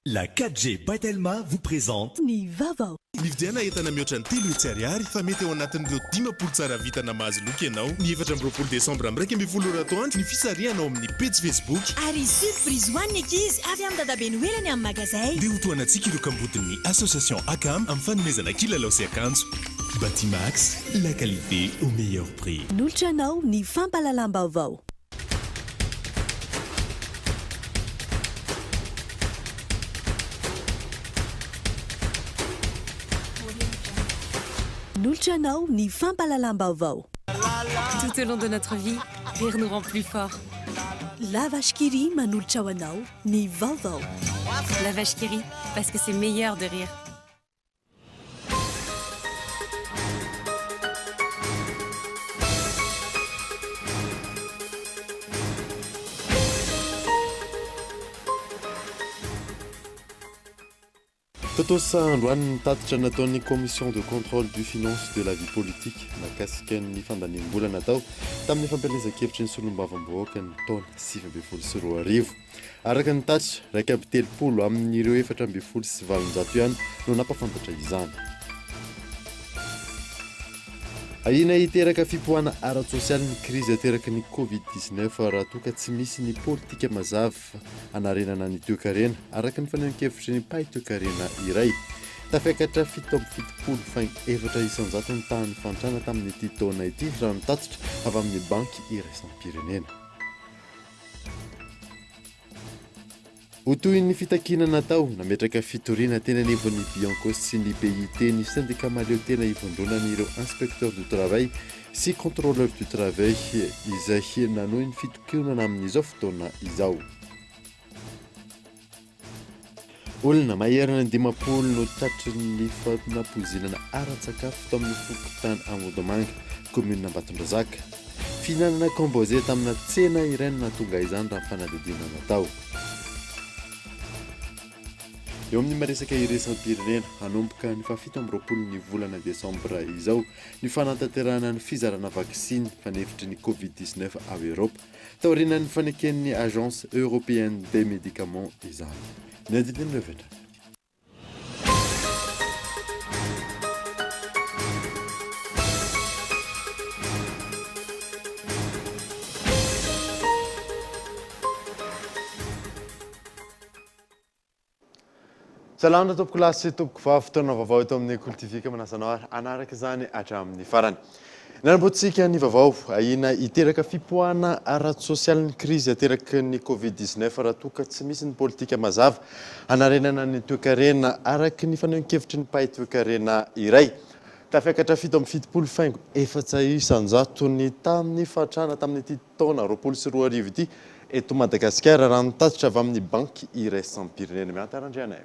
La 4G Baitelma vous présente Ni Vavao. Nividiana entana mihoatra ny telo hetsy ariary fa mety eo anatin'ireo 10 tsara vitana mahazo loka ianao ny 4 desambra am'raika amby folo ratoandro ny fisarianao amin'ny page Facebook ary surprise hoan'ny ankizy avy amin'ny dadabe noelany amin'ny magazay dia hotoanantsika ireo kambodin'ny association akam amin'ny fanomezana kilalao sy akanjo Batimax, la qualité au meilleur prix. Noltranao ny fampalalam-baovao. Noltranao ny fampalalam-baovao. Tout au long de notre vie, rire nous rend plus forts. La vache qui rit manolotra ho anao ny vaovao. La vache qui rit, parce que c'est meilleur de rire. Totosa androany nitatitra nataon'ny commission de contrôle du finance de la vie politique nakasika ny fandaniam-bola natao tamin'ny fampielezan-kevitry ny solombavam-bahoaka ny taona 2024 araka ny tatitra 1.30 amin'ireo 4.700 ihany no napafantatra izany. Aina hiteraka fipohana ara-tsosialy ny krizy ateraky ny Covid-19 raha toa ka tsy misy ny politika mazava anarenana ny toekarena araka ny fanehoan-kevitry ny mpahy toekarena iray. Tafakatra 7.7 isanjato ny tahany fantrana tamin'ity taona ity raha nitatitra avy amin'ny banky iraisam-pirenena. Ho toy ny fitakina natao nametraka fitoriana tena anivon'ny Bianco sy ny BIT ny syndicat maleo tena ivondronan'ireo inspecteur du travail sy contrôleur du travail izay nanohy ny fitokonana amin'izao fotoana izao. Olona maherana ny 10 no tatry ny fampoizinana aran-tsakafo tao amin'ny fokotany Amodimanga, commune Ambatondrazaka. Fihinanana composé tamina tsena iray no nahatonga izany raha fanadidina natao. Eo amin'ny maresaka iraisam-pirenena hanomboka ny 7 ny volana desambra izao ny fanantanterahana ny fizarana vaksiny fanefitry ny Covid-19 ao Europe taorian'ny faneken'ny agence européenne des médicaments izany. Ny andininy revatra. Salama tompoko lasy sy tompoko vavy fotoana vaovao eto amin'ny kultivika manasanao anaraka izany hatramin'ny farany. Nanamboatsika ny vaovao aina hiteraka fipoahana ara-tsosialy ny krizy ateraky ny Covid-19 raha toa ka tsy misy ny politika mazava anarenana ny toekarena araky ny fanehoan-kevitry ny mpahy toekarena iray. Tafakatra 7.7 isanjato tamin'ny fatrana tamin'ity taona 2024 ity eto Madagasikara raha nitatitra avy amin'ny banky iraisam-pirenena miantarandriana.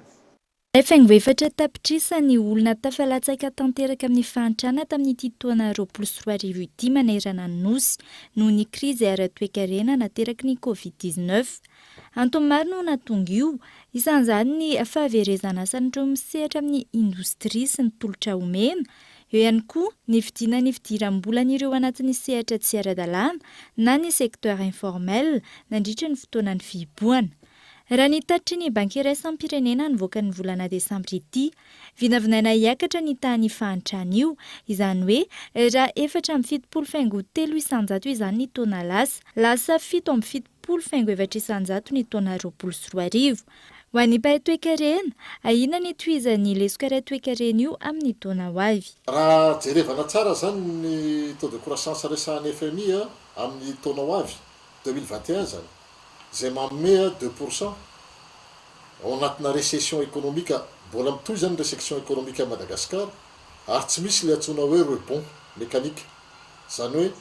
Efaingo efatra tapitrisa ny olona tafalatsaka tanteraka amin'ny fantrana tamin'ity taona 2024 ity manerana ny nosy noho ny krizy ara-toekarena nateraky ny Covid-19. Antony maro no nahatonga io, isan'izany ny fahaverezana asan'ireo misehatra amin'ny indostria sy ny tolotra omena, eo ihany koa ny vidiana ny fidiram-bolan'ireo anatin'ny sehatra tsy ara-dalàna na ny secteur informel nandritra ny fotoanan'ny fihibohana. Raha nitatry ny banky iraisam-pirenena nivoaka ny volana desambra ity, vinavinaina hiakatra ny tahany fahantrana io, izany hoe raha 4.7 isanjato izany ny taona lasa 7.7 isanjato ny taona 2024. Ho an'ny mpahay toekarena, aina ny tohizan'ny lesoka ara-toekarena io amin'ny taona ho avy. Raha jerevana tsara zany ny taux de croissance resahan'ny FMI amin'ny taona ho avy 2021 zany. Zay manome 2% ao anatina récession économique mbola mitohy zany récession économique à Madagascar ary tsy misy le atsona hoe rebond mécanique zany hoe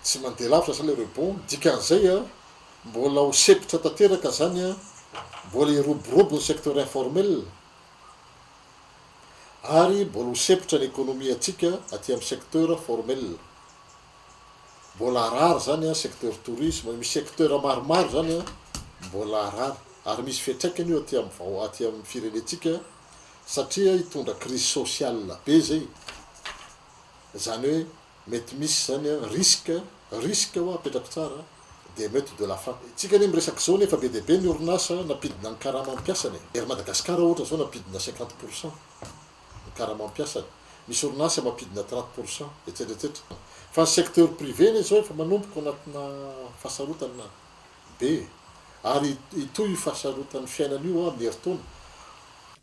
tsy mandeha lavitra zany le rebond dikan'izay mbola ho sepitra tanteraka zany mbola iroborobo ny secteur informel ary mbola ho sepitra ny économie atsika aty amin'ny secteur formel. Mbola rare zany secteur tourisme, misy secteur maromaro zany mbola rare ary misy fiantraikany io aty amin'ny firenetsika satria hitondra crise sociale be zay. Zany hoe mety misy zany risque ho apetrako tsara des meutes de la faim. Tsika anie miresaky zao nefa be deaibe ny orinasa nampidina ny karama-mpiasany. Ery Madagasikara ohatra zao nampidina 50% ny karama-mpiasany. Misy orinasa mampidina 30%, etsetera. Fa ny secteur privé ne zao efa manomboka anatina fahasarotana be. Ary itoy fahasarotan'ny fiainana io amin'ny herintaona.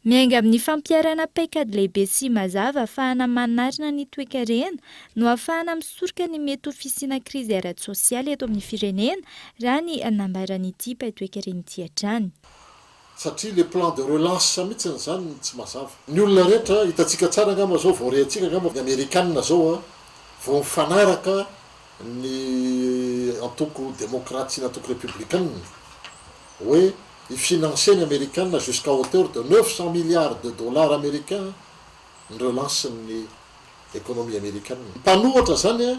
Miainga amin'ny fampiarana paikady lehibe sy mazava ahafahana manarina ny toe-karena no ahafahana misoroka ny mety ho fisiana krizy ara-tsosialy eto amin'ny firenena raha ny anambaran'ity toe-karena ity hatrany. Satria le plan de relance mihitsy zany tsy mazava. Ny olona rehetra hitantsika tsara angamba zao vao rehantsika angamba ny Amerikanina zao vao mifanaraka ny antoko démocrate sy ny antoko républicaine hoe financer ny Amerikanina jusqu'à hauteur de 900 milliards de dollars américains ny relance ny économie américaine. Mpanohatra zany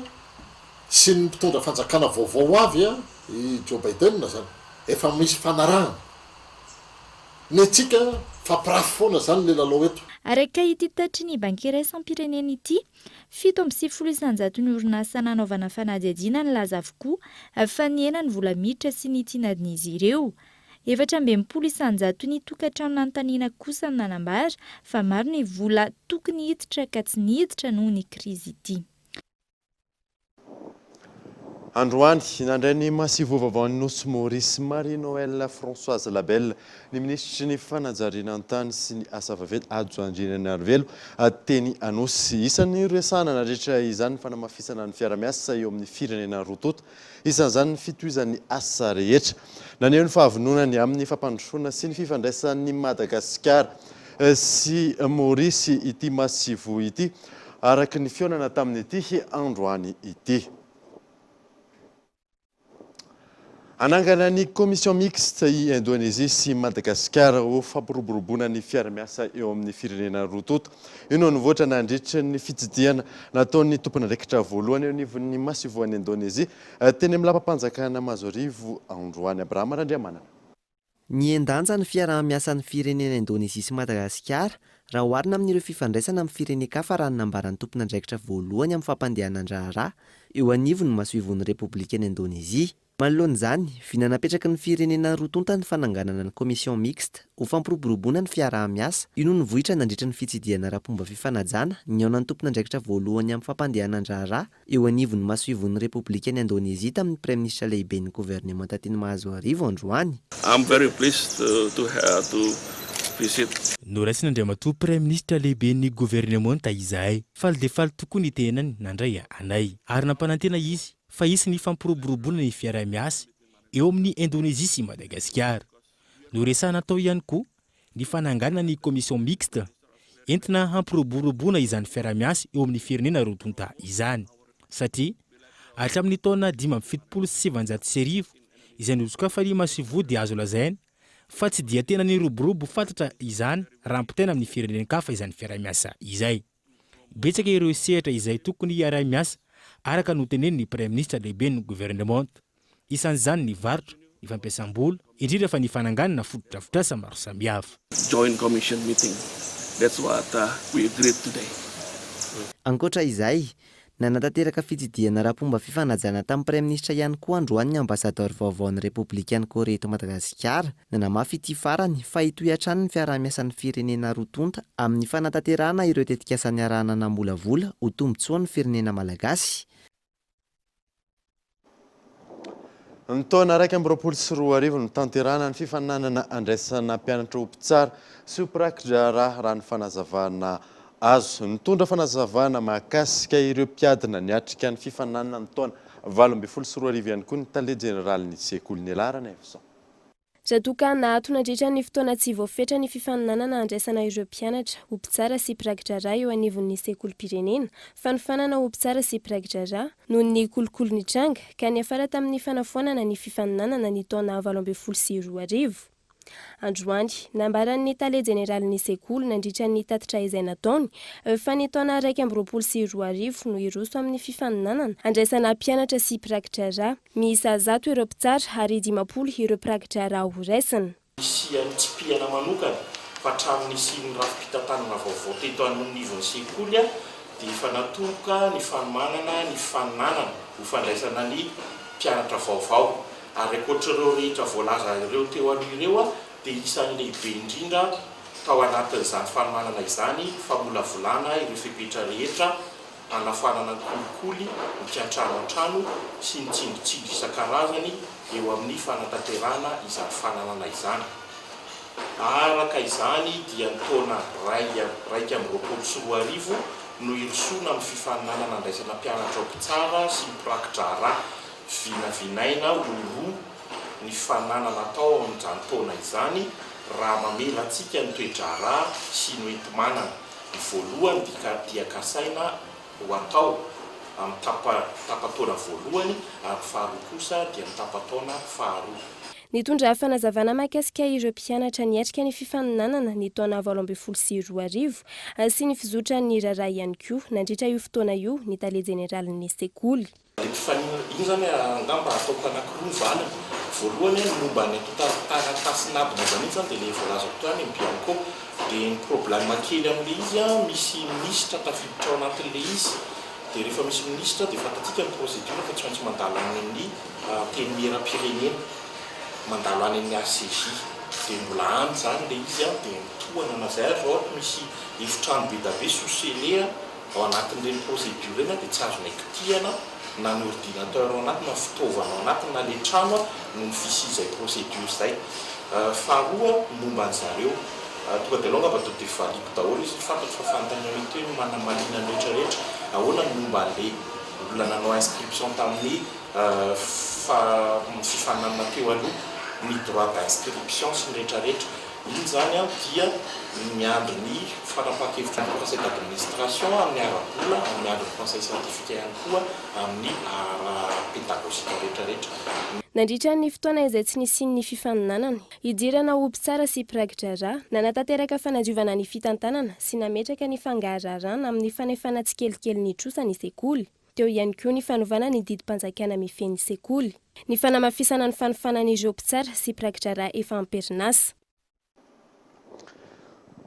sy ny mpitondra fanjakana vaovao avy i Joe Biden zany efa misy fanarahana. Ny tsika fampirafy foana zany le lalao eto. Araka ity tatry ny banky iray sampirenena ity, 7.9 ny orinasa nanaovana fanadihadiana ny laza avokoa fa ny ena ny vola miditra sy ny tinadin'izy ireo. 4.9 ny tokantrano nanontaniana kosa ny nanambara fa maro ny vola tokony hiditra ka tsy niditra noho ny krizy ity. Androany nandray ny masivo vaovaon'ny nosy Maurice Marie-Noël Françoise Labelle ny ministry ny fanajariana an-tany sy ny asa vaventy Ajo Andrinanarivelo teny anosy isan'ny resahana nandritra izany fanamafisana ny fiara-miasa eo amin'ny firenena roa isan'izany ny fitohizan'ny asa rehetra naneho ny fahavononany amin'ny fampandrosoana sy ny fifandraisan'ny Madagasikara sy Maurice ity masivo ity araka ny fionana tamin'ity androany ity. Anangana ny commission mixte i Indonésie sy Madagasikara ho fampiroboroboana ny fiara-miasa eo amin'ny firenena roa ino nivoatra nandritra ny fitsidiana nataon'ny tompon'andraikitra voalohany eo anivon'ny masivoan'ny Indonésie teny amin'ny lampam-panjakana Mazorivo Androany Abrahama Randriamanana. Ny endanja ny fiara-miasa ny firenena Indonésie sy Madagasikara raha oharina amin'ireo fifandraisana amin'ny fireneka raha nambaran'ny tompon'andraikitra voalohany amin'ny fampandehanan-draharaha eo anivon'ny masivoan'ny Repoblikan'ny Indonésie. Manoloan'izany, vinanapetraka ny firenena roa ny fananganana ny commission mixte ho fampiroboroboana ny fiaraha-miasa. Io no vohitra nandritra ny fitsidihana rapomba fifanajana ny aonan'ny tompon'andraikitra voalohany amin'ny fampandehanan-draharaha eo anivon'ny masivoan'ny Repoblikan'ny Indonésie tamin'ny Prime Ministre lehibe ny gouvernement Tany Mahazoarivo androany. I'm very pleased to visit. Noraisina Andriamatoa Prime Ministre lehibe ny gouvernement izahay. Faly dia faly tokoa ny tenany nandray anay. Ary nampanantena izy fa isy ny fampiroboroboana ny fiara-miasa eo amin'ny Indonésie sy Madagasikara. Noresahana tao ihany koa ny fananganana ny commission mixte entina hampiroboroboana izany fiara-miasa eo amin'ny firenena roa izany. Satria hatramin'ny taona 577 izay nozoka fa ny masivo dia azo lazaina fa tsy dia tena ny roborobo fantatra izany raha ampitaina amin'ny firenenekafa izany fiara-miasa izay. Betsaka ireo sehatra izay tokony hiara-miasa araka no tenen'ny Prime Ministre lehibe ny gouvernement. Isan'izany ny varotra, ny fampiasam-bola, indrindra fa ny fananganana fotodrafitrasa maro samihafa. Joint commission meeting. That's what we agreed today. Ankoatra izay, nanatanteraka fitsidihana rapomba fifanajana tamin'ny Prime Ministre ihany koa androany ny ambassadeur vaovaon'ny Repoblikan'ny Korea eto Madagasikara nanamafy ity farany fa hitohy hatrany ny fiaraha-miasan'ny firenena roa amin'ny fanatanterahana ireo tetikasan'ny arahana nambolavola ho tombotsoa ny firenena malagasy. Ny taona 2024 ny tanterahana ny fifananana andraisana mpianatra ompitsara sy ho prakitra raha ny fanazavana azo nitondra fanazavana mahakasika ireo mpiadina niatrika ny fifananana ny taona 2024 ihany koa ny tale generaly ny sekoly ny alarana efsa. Zatoka nahato nandritra ny fotoana tsy voafetra ny fifaninanana andraisana ireo mpianatra ompitsara sy prakidrara eo anivon'ny sekolim-pirenena fa ny fanana ompitsara sy prakidrara noho ny kolokolo ny tranga ka ny afara tamin'ny fanafoanana ny fifaninanana ny taona 2024. Androany, nambaran'ny tale generaly ny sekoly nandritra ny tatitra izay nataony fa ny taona 2024 no iroso amin'ny fifaninanana andraisana mpianatra sy prakidrara miisa 100 ireo mpitsara ary 50 ireo prakidrara ho raisina. Misy antsipihana manokana fa hatramin'ny ny rafi-pitantanana vaovao teto anivon'ny sekoly dia fanatoka ny fanomanana ny faninanana ho fandraisana ny mpianatra vaovao. ary ankoatr'ireo rehetra voalaza ireo teo aloha ireo dia isan'ny lehibe indrindra tao anatin'izany fanomanana izany famolavolana ireo fepetra rehetra anafanana ny kolikoly mikantrano an-trano sy ny tsindritsindry isan-karazany eo amin'ny fanatanterahana izany fananana izany. Araka izany dia ny taona raika amby roapolo sy roa arivo no irosoana amin'ny fifaninanana andraisana mpianatra mpitsara sy mipirakitra ra vinavinaina oloa ny fifaninanana atao amin'izany taona izany raha mamela antsika ny toedrara sy ny oentim-manana. Ny voalohany dia kasaina ho atao amin'ny tapataona voalohany ary faharoa kosa dia ny tapataona faharoa. Nitondra fanazavana mahakasika ireo mpianatra niatrika ny fifaninanana ny taona 2024 sy ny fizotra ny raharaha ihany koa nandritra io fotoana io ny tale jeneralin'ny sekoly. Iny zany angamba ataoko anankiroa valiny. Voalohany momba ny taratasinaby momba mihitsy zany dia le voalaza fotoany bianco dia ny problème kely amin'le izy misy ministra tafiditra ao anatin'le izy dia rehefa misy ministra dia fantatsika ny procédure fa tsy maintsy mandalo any amin'ny tenera-pirenena mandalo any amin'ny ACJ dia mbola any zany le izy dia mitohana anazay ary ohatra misy efitrano be da be soselea ao anatin'ireny procédure eny dia tsy azona ikitihana na ny ordinateur ao anatiny na fitaovana ao anatiny na le trano no ny fisizay procédure zay. Faharoa momba an'zareo tonga dia aloha ngamba de valiko daholo izy fantatro fa fanontaniana mety hoe manamalina ny rehetrarehetra ahoana ny momba an'le olona nanao inscription tamin'ny fifaninanana teo aloha ny droit d'inscription sy ny rehetrarehetra. Iny zany dia miandro ny fanapahan-kevitra ny conseil d'administration amin'ny ara-bola amin'ny andro ny conseil scientifique ihany koa amin'ny ara-pédagogique rehetrarehetra. Nandritra ny fotoana izay tsy nisy ny fifaninanana idirana omby tsara sy piraikitra ra nanatanteraka fanadiovana ny fitantanana sy nametraka ny fangahararana amin'ny fanefana tsikelikely ny trosa ny sekoly. Teo ihany koa ny fanovana ny didim-panjakana mifehy sekoly, ny fanamafisana ny fanofanan'ireo mpitsara sy piraikitra ra efa amperinasa.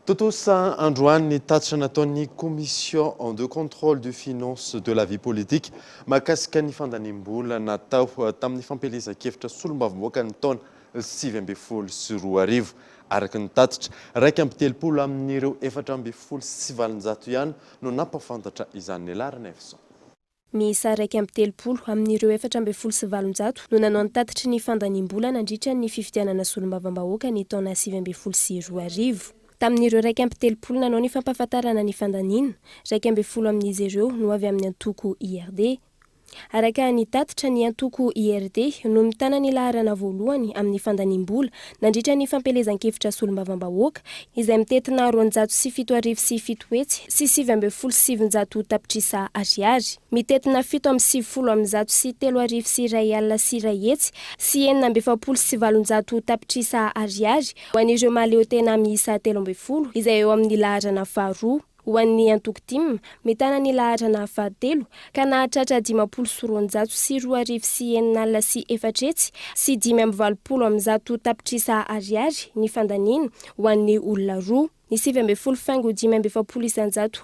Totosa androany ny tatitra nataon'ny commission de contrôle de finances de la vie politique mahakasika ny fandaniam-bola natao tamin'ny fampelezan-kevitra solombavamboaka ny taona 2024 araka ny tatitra 1.3 amin'ireo 4.700 ihany no nampafantatra izany ilarana efison. Miisa 1.3 amin'ireo 4.700 no nanao ny tatitry ny fandaniam-bola nandritra ny fifidianana solombavambahoaka ny taona 2024. Tamin'ireo 1.3 nanao ny fampahafantarana ny fandaniana, 1.10 amin'izy ireo no avy amin'ny antoko IRD. Araka ny tatitra ny antoko IRD no mitana ny laharana voalohany amin'ny fandaniam-bola nandritra ny fampelezan-kevitra solombavambahoaka izay mitetina 207 hetsy sy 7.700 tapitrisa ariary. Mitetina 7.70 sy 3 sy R1 sy R1 sy 9.700 tapitrisa ariary ho an'ireo maleo tena miisa 13 izay eo amin'ny laharana faharoa. Ho an'ny antoko dimy mitana ny laharana fahatelo ka nahatratra 5.900 sy 2 sy 9 sy 4 sy 5.20 tapitrisa ariary ny fandaniana ho an'ny olona roa. Ny 7.5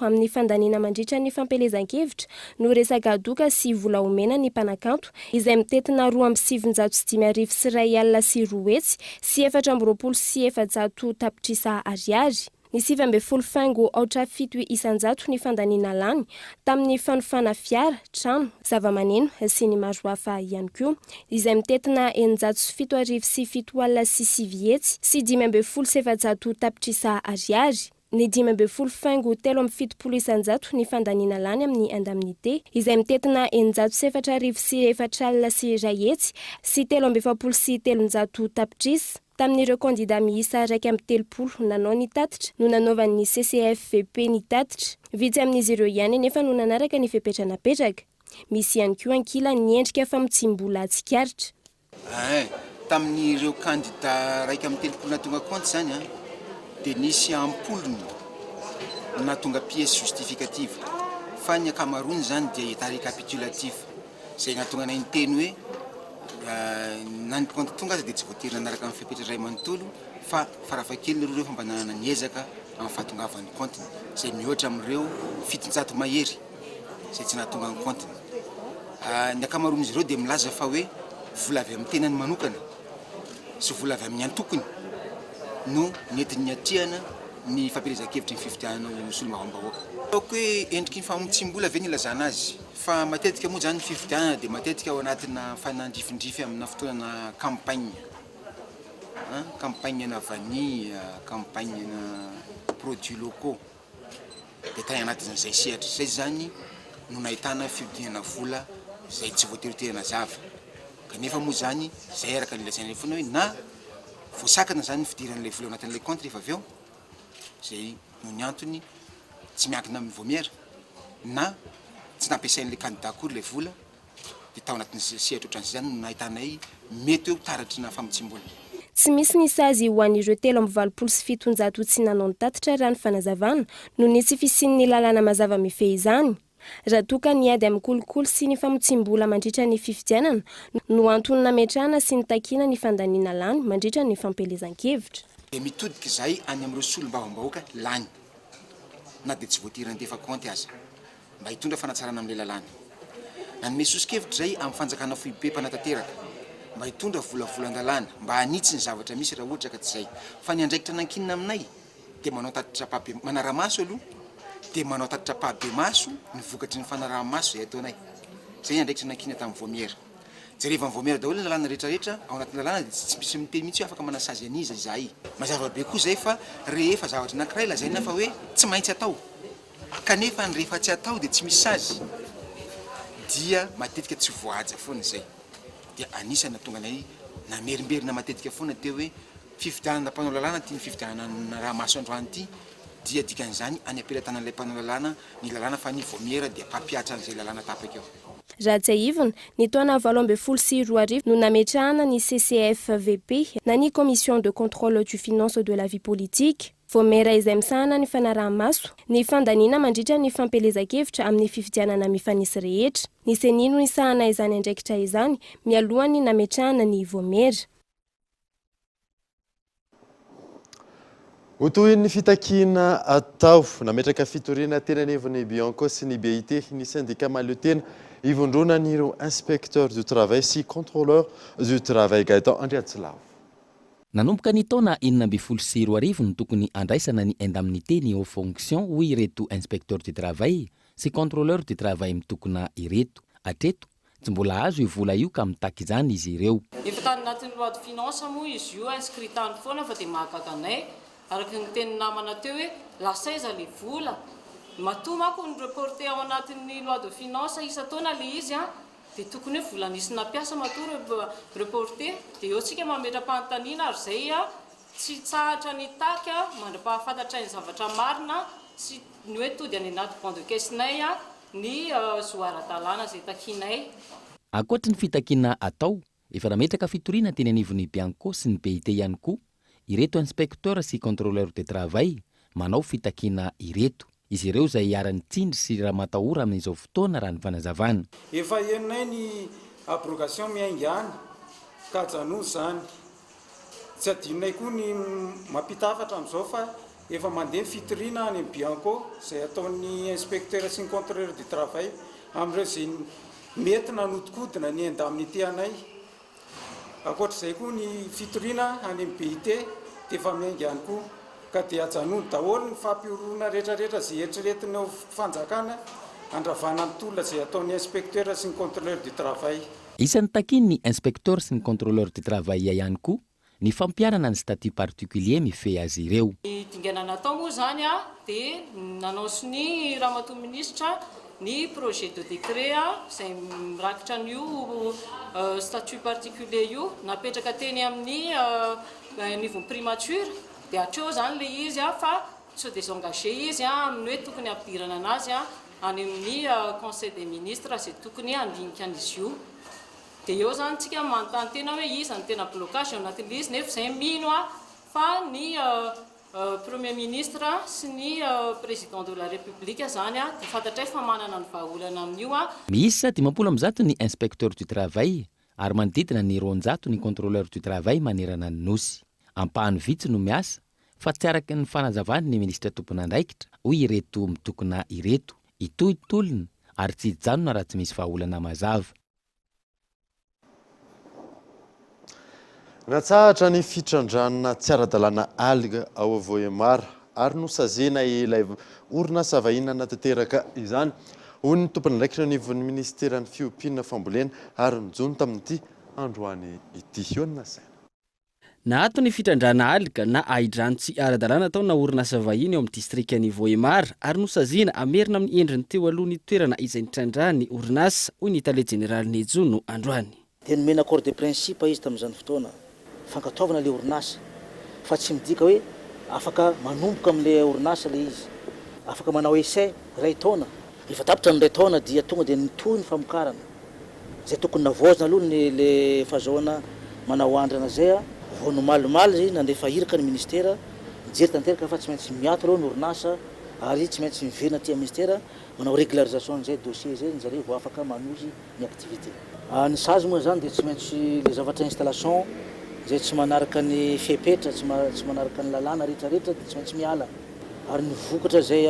amin'ny fandaniana mandritra ny fampelezan-kevitra no resaka doka sy vola omena ny mpanakanto izay mitetina 2.705 sy R1 sy 2 hetsy sy 4.20 sy 400 tapitrisa ariary. Ny 7.5 ny fandaniana lany tamin'ny fanofana fiara, trano, zava-maneno sy ny maro hafa ihany koa izay mitetina 907 sy 7 sy 5 hetsy sy 5.700 tapitrisa ariary. Ny 5.7 ny fandaniana lany amin'ny indemnité izay mitetina 907 sy 4 sy R1 sy 3.7 sy 300 tapitrisa. Tamin'ireo kandida miisa 1.3 nanao ny tatitra no nanaovan'ny CCFVP ny tatitra. Vitsy amin'izy ireo ihany nefa no nanaraka ny fepetra napetraka. Misy ihany koa ankila ny endrika famotsim-bola tsikaritra. Tamin'ireo kandida 1.3 natonga compte zany dia nisy ampolony natonga pièce justificative fa ny ankamaroany zany dia état récapitulatif zay natonga ny teny hoe na ny compte tonga dia tsy voatery nanaraka amin'ny fepetra ray manontolo fa farafakely ny ireo fambanana ny ezaka amin'ny fahatongavan'ny compte zay mihoatra amin'ireo 700 mahery zay tsy nahatonga ny compte. Ny ankamaroan'izy ireo dia milaza fa hoe vola avy amin'ny tenany manokana sy vola avy amin'ny antokony no nentin'ny atrihana ny fampielezan-kevitry ny fifidianana solombavam-bahoaka. Ataoko hoe endriky ny famotsim-bola ve ny ilazana azy fa matetika moa zany ny fifidianana dia matetika ao anatina fanandrifindrify amina fotoanana campagne campagne-na vanille, campagne-na produits locaux. Dia tany anatin'izay sehatra zay zany no nahitana fiodinana vola zay tsy voateritena zava. Kanefa moa zany zay araka ny lazaina foana hoe na voasakana zany ny fidiran'ilay vola ao anatin'ilay compte rehefa avy eo zay no ny antony tsy miankina amin'ny voamiera na tsy nampiasain'ilay candidat akory ilay vola dia tao anatin'ny sehatra ohatran'izay zany no nahitanay mety eo taratrina famotsim-bola. Tsy misy ny sazy ho an'ireo 3,7 tsy nanao nitatitra raha ny fanazavana no ny tsy fisian'ny lalàna mazava mifehy izany. Raha toka ny ady amin'ny kolikoly sy ny famotsim-bola mandritra ny fifidianana no antony nametrahana sy ny takiana ny fandaniana lany mandritra ny fampelezan-kevitra. Dia mitodika izay any amin'ireo solombavam-bahoaka lany na dia tsy voatery andefa compte aza mba hitondra fanatsarana amin'ilay lalàna. Nanome sosi-kevitra zay amin'ny fanjakana foibe mpanatanteraka mba hitondra volavolan-dalàna mba hanitsy ny zavatra misy raha ohatra ka tsy zay. Fa ny andraikitra nankinina aminay dia manao tatitra-pahabe manara-maso aloha dia manao tatitra-pahabe maso ny vokatry ny fanaraha-maso zay ataonay. Zay andraikitra nankinina tamin'ny voamiera. Jereva ny voamiera daholo ny lalàna rehetrarehetra ao anatin'ny lalàna dia tsy misy miteny mihitsy hoe afaka manasazy aniza izahay. Mazava be koa zay fa rehefa zavatra anankiray lazaina fa hoe tsy maintsy atao. Kanefa ny rehefa tsy atao dia tsy misy sazy dia matetika tsy voahaja foana izay. Dia anisana tonga nay namerimberina matetika foana teo hoe fifidianana mpanao lalàna ty ny fifidianana raha maso androany ity dia dikan'izany any ampelantanan'ilay mpanao lalàna ny lalàna fa ny voamiera dia mpampiatra an'izay lalàna tapaka eo. Raha tsy aivona, ny taona 2024 no nametrahana ny CCFVP na ny Commission de contrôle du finance de la vie politique. Voamiera izay misahana ny fanaraha-maso, ny fandaniana mandritra ny fampelezan-kevitra amin'ny fifidianana mifanisy rehetra. Ny senino ny sahana izany andraikitra izany mialohany nametrahana ny voamiera. Ho toy ny fitakiana atao nametraka fitoriana tena neviny Bianco sy ny BIT ny syndicat mahaleotena ivondronan'ireo inspecteur du travail sy contrôleur du travail Gaëtan Andriatsilavo. Nanomboka ny taona 2024 no tokony andraisana ny indemnité ny haut fonction hoy ireto inspecteur du travail sy contrôleur du travail mitokona ireto. Atreto tsy mbola azo io vola io ka mitaky izany izy ireo. Efa tany anatin'ny loi de finance moa izy io inscrit tany foana fa dia mahagaga anay araka ny teny namana teo hoe lasaiza le vola. Matoa manko ny reporté ao anatin'ny loi de finance isa-taona le izy dia tokony hoe vola nisy nampiasa matoa reporté dia eo tsika mametra-panontaniana ary zay tsy tsahatra ny taky mandra-pahafantatra ny zavatra marina sy ny hoe tody any anaty banc de caissenay ny zoara-dalàna zay takinay. Ankoatra ny fitakiana atao, efa nametraka fitoriana teny anivon'ny Bianco sy ny BIT ihany koa ireto inspecteur sy contrôleur de travail manao fitakiana ireto. Izy ireo izay hiarany tsindry sy raha matahora amin'izao fotoana raha ny fanazavana. Efa henonay ny abrogation miaingany ka janozy zany. Tsy adinonay koa ny mampitafatra amin'izao fa efa mandeha fitoriana any Bianco izay ataon'ny inspecteur sy ny contrôleur du travail amin'ireo izay mety nanodikodina ny indemnité anay. Ankoatr'izay koa ny fitoriana any BIT dia efa miainga ihany koa. Ka dia ajanony daholo ny fampiorona rehetrarehetra izay eritreretina eo fanjakana andravana ny tolona izay ataon'ny inspecteur sy ny contrôleur du travail. Isan'ny takiany ny inspecteur sy ny contrôleur du travail ihany koa ny fampiarana ny statut particulier mifehy azy ireo. Ny dinganana atao moa zany dia nanao ny ramatoa ministra ny projet de décret izay mirakitra an'io statut particulier io napetraka teny amin'ny niveau primature. Dia atreo zany le izy fa tsy désengagé izy amin'ny hoe tokony ampidirana anazy any amin'ny conseil des ministres izay tokony handinika an'izy io. Dia eo zany tsika manontany tena hoe iza ny tena blocage ao anatin'ilay izy nefa izay mino fa ny premier ministre sy ny président de la république zany dia fantatray fa manana ny vahaolana amin'io. Misy 10% ny inspecteur du travail ary manodidina ny 200 ny contrôleur du travail manerana ny nosy. Ampahany vitsy no miasa fa tsy araka ny fanazavany ny ministra tompon'andraikitra hoy ireto mitokona ireto itohitolona ary tsy hijanona raha tsy misy vahaolana mazava. natsahatra ny fitrandrana tsy ara-dalàna alga ao Voemara ary nosazena ilay orinasa vahinana tanteraka izany. Hoy ny tompon'andraikitra anivon'ny ministeran'ny fiompiana fambolena ary nijony tamin'ity androany ity. Ionina saina. Na ato ny fitrandrana alga na ahidrano tsy ara-dalàna tao na orinasa vahiny eo amin'ny distrikany Voemara ary nosazena amerina amin'ny endriny teo aloha ny toerana izay nitrandraha ny orinasa, hoy ny tale jeneraly Nejono androany. Dia nomena accord de principe izy tamin'izany fotoana fankataovana le orinasa fa tsy midika hoe afaka manomboka amin'le orinasa le izy, afaka manao essai ray taona, rehefa tapitra ny ray taona dia tonga dia nitohy ny famokarana zay tokony navoazina aloha le fahazoana manao andrana zay a vao nomalimaly izy nandefa iraka ny ministera mijery tanteraka fa tsy maintsy miato aloha ny orinasa ary tsy maintsy miverina aty ministera manao régularisation zay dossier zay zareo vao afaka manozy ny activité. Ny sazy moa zany dia tsy maintsy le zavatra installation zay tsy manaraka ny fepetra, tsy manaraka ny lalàna rehetrarehetra dia tsy maintsy miala ary ny vokatra zay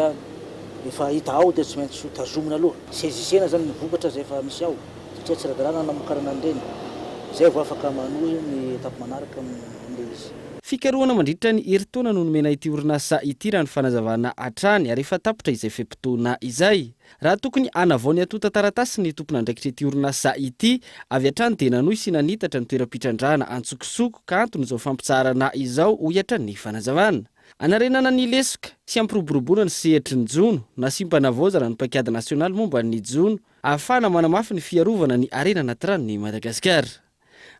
efa hita ao dia tsy maintsy tazomina aloha sezisena zany ny vokatra zay efa misy ao satria tsy ra-dalàna namokarana an'ireny zay vao afaka manohy ny etape manaraka amin'ilay izy. Fikarohana mandritra ny herintaona no nomena ity orinasa ity raha ny fanazavana hatrany ary efa tapitra izay fepitoana izay. Raha tokony anavaony atota taratasy ny tompon'andraikitra ity orinasa ity, avy hatrany dia nanohy sy nanitatra ny toeram-pitrandrahana antsokosoko ka antony izao fampitsarana izao ho iatra ny fanazavana. Anarenana ny lesoka sy ampiroboroboana ny sehatry ny jono na simpanavozana ny pakiady nasionaly momba ny jono ahafahana manamafy ny fiarovana ny arena anatirany Madagasikara.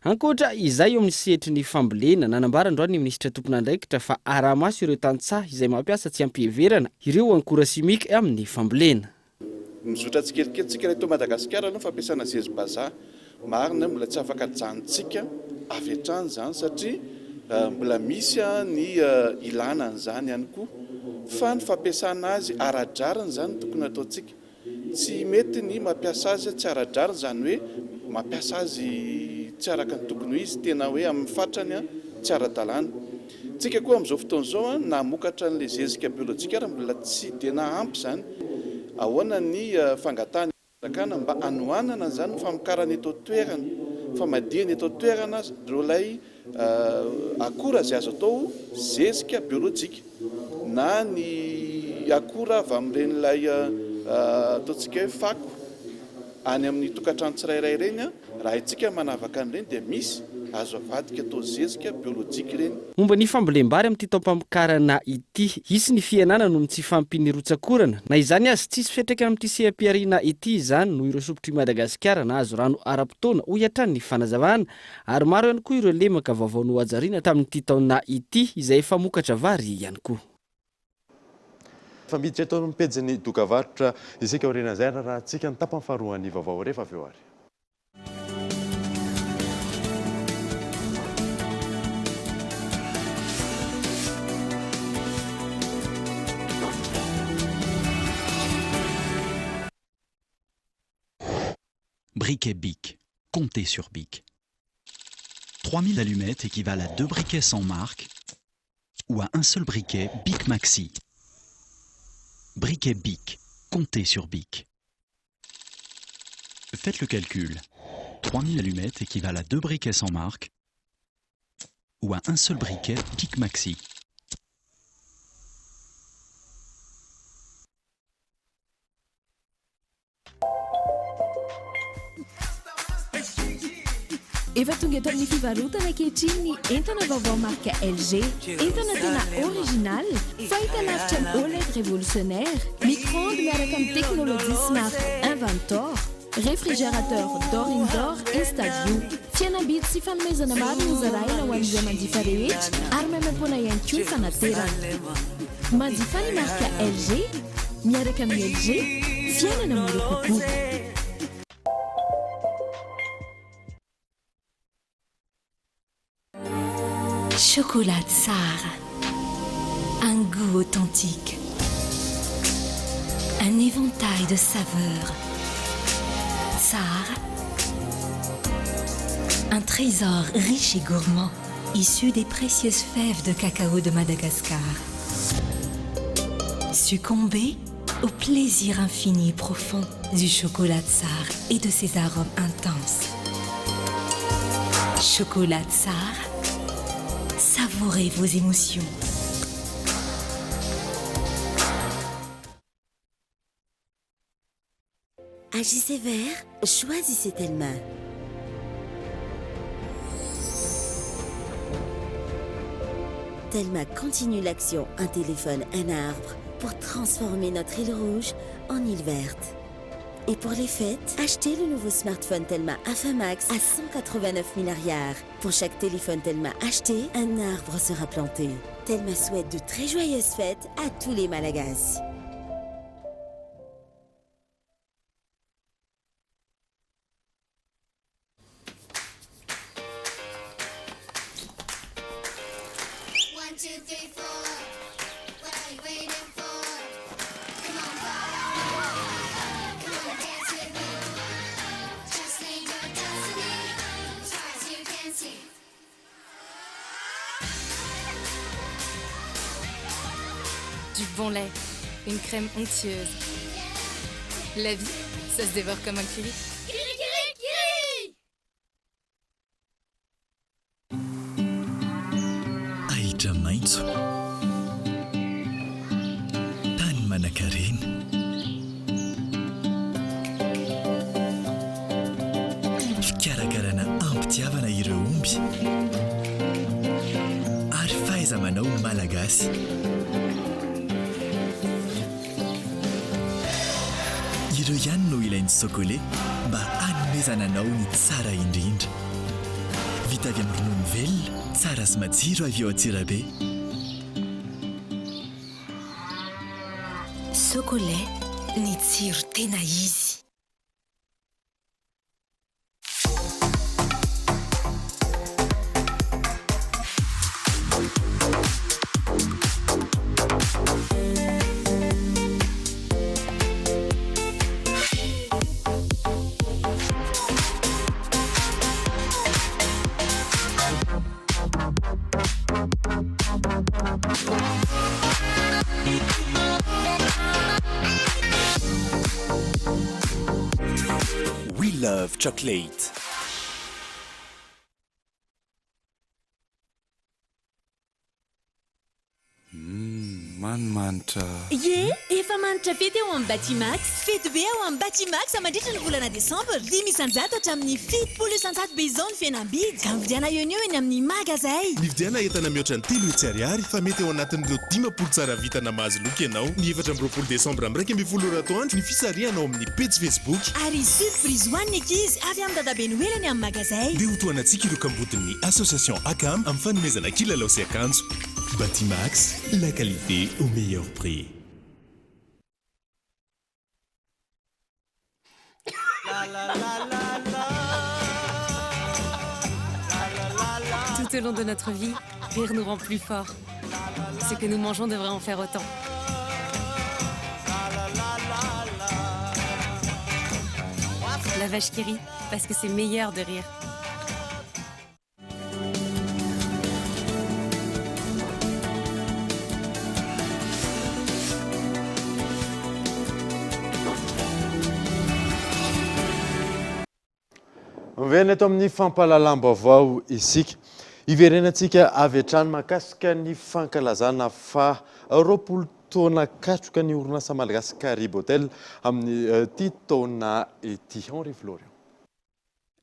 Ankoatra izay eo amin'ny sehatry ny fambolena nanambara androany ny minisitra tompon'andraikitra fa aramaso ireo tantsaha izay mampiasa tsy ampiheverana ireo ankora simika amin'ny fambolena. Mizotra tsikelikelytsika eto Madagasikara aloha fampiasana zezibazaha marina mbola tsy afaka janontsika avy hatrany zany satria mbola misy ny ilana an'izany ihany koa fa ny fampiasana azy ara-drariny zany tokony ataontsika. Tsy mety ny mampiasa azy tsy ara-drariny zany hoe mampiasa azy tsy araka ny tokony izy tena hoe amin'ny fatrany tsy ara-dalàna. Tsika koa amin'izao fotoana izao namokatra n'ilay zezika biolojika raha mbola tsy dia nahampy zany. Ahoana ny fangatahany rakana mba anohanana zany ny famokarana eto toerana, famadihana eto toerana ireo ilay akora izay azo atao zezika biolojika na ny akora avy amin'iren'ilay ataontsika hoe fako any amin'ny tokantrano tsirairay ireny raha itsika manavaka an'ireny dia misy azo avadika atao zezika biolojika ireny. Momba ny fambolem-bary amin'ity taom-pamokarana ity, isy ny fiainana noho ny tsy fampiny rotsakorana na izany azy tsisy fetraka amin'ity seha-piariana ity izany no ireo sopitry Madagasikara na azo rano ara-potoana ho iatran ny fanazavana ary maro ihany koa ireo lemaka vaovao no hajariana tamin'ity taona ity izay efa mokatra vary ihany koa. Famiditra eto amin'ny pejiny dokavarotra isika orena izay raha tsika ny tapany faharoan'ny vaovao rehefa avy eo ary. Briquet Bic. Comptez sur Bic. 3000 allumettes équivalent à 2 briquets sans marque ou à un seul briquet Bic Maxi. Briquet Bic. Comptez sur Bic. Faites le calcul. 3000 allumettes équivalent à 2 briquets sans marque ou à un seul briquet Bic Maxi. Efa tonga eto amin'ny fivarotana ankehitriny ny entana vaovao marka LG. Entana tena original, fahita lavitra ny OLED révolutionnaire, micro-ondes miaraka amin'ny technologie smart Inventor, réfrigérateur d'or indoor Instaview. Fihenam-bidy sy fanomezana maro no zaraina ho an'izay manjifa rehetra ary maimam-poana ihany koa fanaterana. Manjifa ny marka LG, miaraka amin'ny LG, fiainana mora kokoa. Chocolat Tsar, un goût authentique, un éventail de saveurs. Tsar, un trésor riche et gourmand, issu des précieuses fèves de cacao de Madagascar. Succombez au plaisir infini et profond du chocolat Tsar et de ses arômes intenses. Chocolat Tsar, Savourez vos émotions. Agissez vert, choisissez Telma. Telma continue l'action Un téléphone, un arbre pour transformer notre île rouge en île verte. Et pour les fêtes, achetez le nouveau smartphone Telma Afamax à 189 milliards. Pour chaque téléphone Telma acheté, un arbre sera planté. Telma souhaite de très joyeuses fêtes à tous les Malagasy. Du bon lait, une crème onctueuse. La vie, ça se dévore comme un kiwi. Ahitra maitso, tany manan-karena, fikarakarana ampitiavana ireo omby ary fahaiza-manao malagasy. Ireo ihany no ilain'ny sokolé mba hanomezana anao ny tsara indrindra. Vita avy amin'ny ronono velona, tsara sy matsiro avy eo Antsirabe. Sokolé, ny tsiro tena izy. We love chocolate. Manimanitra. Ye, efa manitra fety ao amin'ny Batimax. Fety be ao amin'ny Batimax mandritra ny volana Desambra. 10,000 hatramin'ny 70,000 be izao ny fihenam-bidy. Ka mividiana eo eny amin'ny magazay. Mividiana entana mihoatra ny 3 ariary fa mety ao anatin'ireo 10 tsara vitana mahazo loka ianao. Ny 24 Desambra amin'ny 12 atoandro ny fisariana ao amin'ny page Facebook. Ary surprise ho an'ny ankizy avy amin'ny dadabe noelany amin'ny magazay. Dia ho toanantsika ireo kambodin'ny association ACAM amin'ny fanomezana kilalao sy akanjo. Batimax, la qualité au meilleur prix. Tout au long de notre vie, rire nous rend plus forts. Ce que nous mangeons devrait en faire autant. La vache qui rit, parce que c'est meilleur de rire. Mivena eto amin'ny fampahalalam-baovao isika. Iverenantsika avy hatrany mahakasika ny fankalazana fa 20 taona katroka ny orinasa malagasy Caribe Hotel amin'ny ty taona ety. Henri Florian.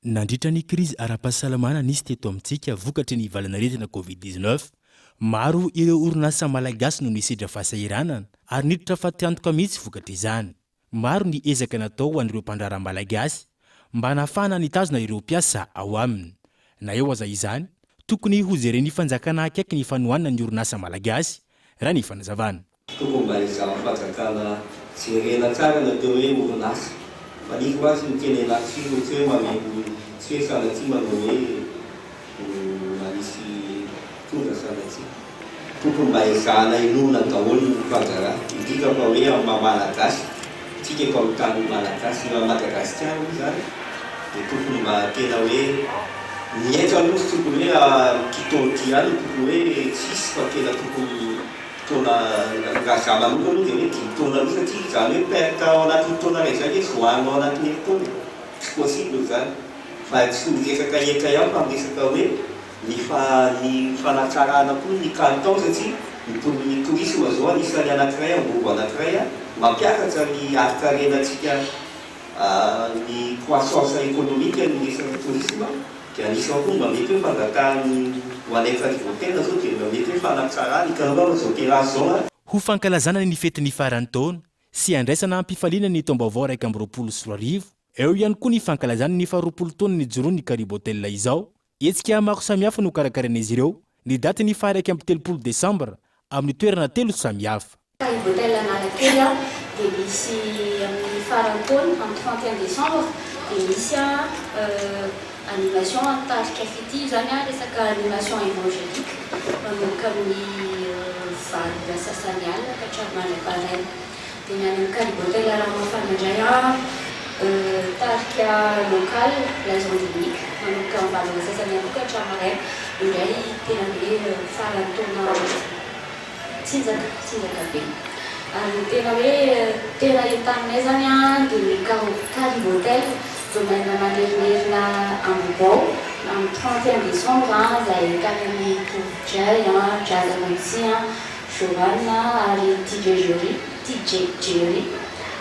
Nandritra ny krizy ara-pahasalamana nisy teto amintsika vokatry ny valanaretina Covid-19, maro ireo orinasa malagasy no nisedra fahasahiranana ary niditra fa tiantoka mihitsy vokatra izany. Maro ny ezaka natao ho an'ireo mpandrara malagasy mba hanafana nitazona ireo mpiasa ao aminy. Na eo aza izany, tokony ho jereny fanjakana akaiky ny fanohanana ny orinasa malagasy raha ny fanazavana. Tokony mba izao fanjakana jerena tsara natao hoe orinasa. Fa nisy ho azy ny tena elatsiro tsy hoe mameno tsy hoe sanatsy manao hoe manisy tonga sanatsy. Tokony mba izana inona daholo ny fanjara. Indrindra fa hoe amin'ny malagasy. Tsika efa amin'ny tany malagasy na Madagasikara izany. Dia tokony mba tena hoe miaitra aloha tokony hoe kitôty ihany tokony hoe tsisy fa tena tokony taona raha manokana aloha dia hoe 10 taona aloha satria izany hoe perte ao anatin'ny taona ray izany hoe zoanina ao anatin'ny taona. Tsy possible izany. Fa tsy resaka eka ihany fa resaka hoe ny fanatsarana koa ny canton satria ny tourisme zao anisany anankiray ambobo anankiray mampiakatra ny arikarenatsika ny croissance économique ny resaka tourisme dia anisany koa mba mety hoe fangatahany ho anay fativoatena zao dia mba mety hoe fanatsarany karava zao terasy zao ho fankalazana ny fetiny farany taona sy andraisana ampifaliana ny taom-baovao 124 eo ihany koa ny fankalazana ny 20 taona ny joroany Karibo Hotel izao etsika maro samihafa no karakaran'izy ireo ny daty ny 13 Desambra amin'ny toerana 3 samihafa. Karibo Hotel Analakely dia misy amin'ny farany taona amin'ny 31 Desambra dia misy animation tarika fity zany resaka animation évangélique manomboka amin'ny valo sasany alina ka hatramin'ny maraina dia ny any amin'ny Karibo Hotel Ranomafana indray tarika locale blason unique manomboka amin'ny valo sasany alina ka hatramin'ny maraina indray tena hoe farany taona tsinjaka be ary tena hoe tena entaminay zany dia ny Karibo Hotel domaine manerina ambao amin'ny 31 Desambra izay ahitana ny tovotray Jaza Mantsy Joanna ary DJ Jerry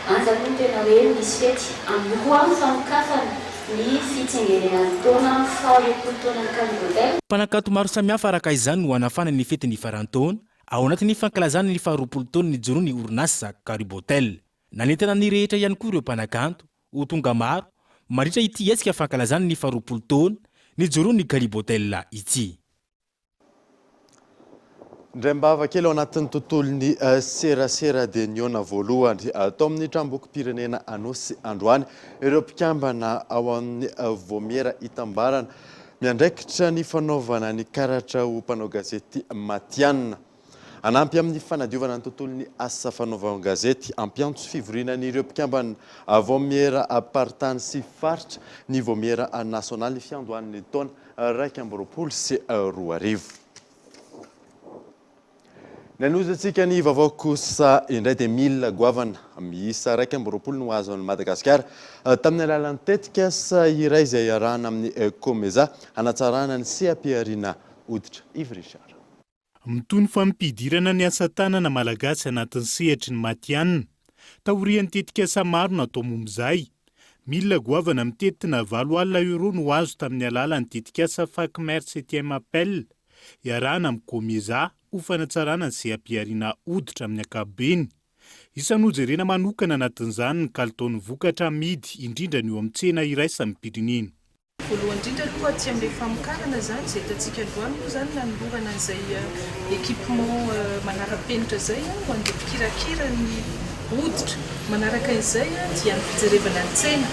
anzany no tena hoe misy fety amin'ny roa fanokafana ny fitsengerenan'ny taona 20 taona ny Karibo Hotel. Mpanankato maro samihafa araka izany no hanafana ny fetiny farantaona ao anatin'ny fankalazana ny 20 taona ny joroany orinasa Karibo Hotel. Nanentana ny rehetra ihany koa ireo mpanakanto ho tonga maro maritra ity etsika fankalazana ny 20 taona ny joroany Karibo Hotel ity. Ndray mbava kely ao anatin'ny tontolon'ny serasera dia niona voalohany atao amin'ny trambokom-pirenena Anosy androany ireo mpikambana ao amin'ny vomiera itambarana miandraikitra ny fanaovana ny karatra ho mpanao gazety Matianina. Anampy amin'ny fanadiovana ny tontolon'ny asa fanaovana gazety ampiantso fivorianan'ireo mpikambana vomiera apartany sy faritra ny vomiera nasionaly fiandohan'ny taona 2020 sy 2021. Nanozatsika ny vaovao kosa indray dia 1000 goavana miisa 2020 no azo any Madagasikara tamin'ny alalan'ny tetika sa iray izay arahana amin'ny Komeza hanatsarana ny sehampiariana hoditra Yves Richard. Mitony fampidirana ny asa tanana malagasy anatin'ny sehatry ny Matianina taorian'ny tetika sa maro natao momizay 1000 goavana mitetina 7 euro no azo tamin'ny alalan'ny tetika sa fac maire 7e appel iarahana amin'ny Komeza ho fanatsarana ny sehampiariana hoditra amin'ny ankapobeny. Isan'ny hojerena manokana anatin'izany ny kalitaon'ny vokatra amidy indrindra ny eo amin'ny tsena iraisan'ny pirenena. Voalohany indrindra aloha aty amin'ilay famokarana zany izay hitantsika androany moa zany nanolorana an'izay équipement manara-penitra zay ho an'ilay mpikirakira ny hoditra. Manaraka izay dia ny fijerevana ny tsena.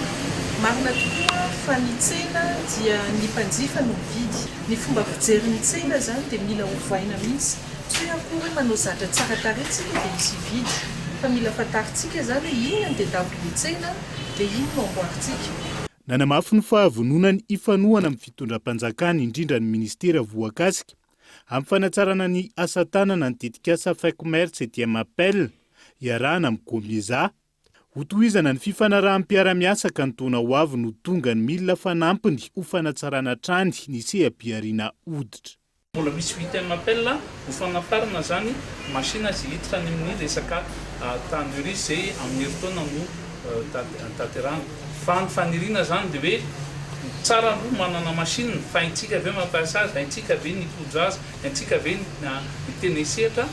Marina tokoa fa ny tsena dia ny mpanjifa no mividy. Ny fomba fijerin'ny tsena zany dia mila ovaina mihitsy. Tsy hoe akory manao zatra tsara tarehintsika dia misy vidy. Fa mila fantaritsika zany hoe inona ny tadiavin'ny tsena dia inona no amboaritsika. Nanamafy ny fahavononany ifanohana amin'ny fitondram-panjakana indrindra ny ministera voakasika amin'ny fanatsarana ny asa tanana ny tetikasa fac maire 7e appel iarahana amin'ny Komeza ho tohizana ny fifanarahan'ny-piara-miasa ka ny taona ho avy no tonga ny 1000 fanampiny ho fanatsarana trany ny sehampiariana hoditra. Mbola misy 8e appel ho fanafarana zany machine zay hiditra any amin'ny resaka tanderie zay amin'ny herintaona no tanterahana. Fa ny faniriana zany dia hoe tsara aloha manana machine fa haintsika avy mampiasa azy, haintsika avy ny tojo azy, haintsika avy ny tena sehatra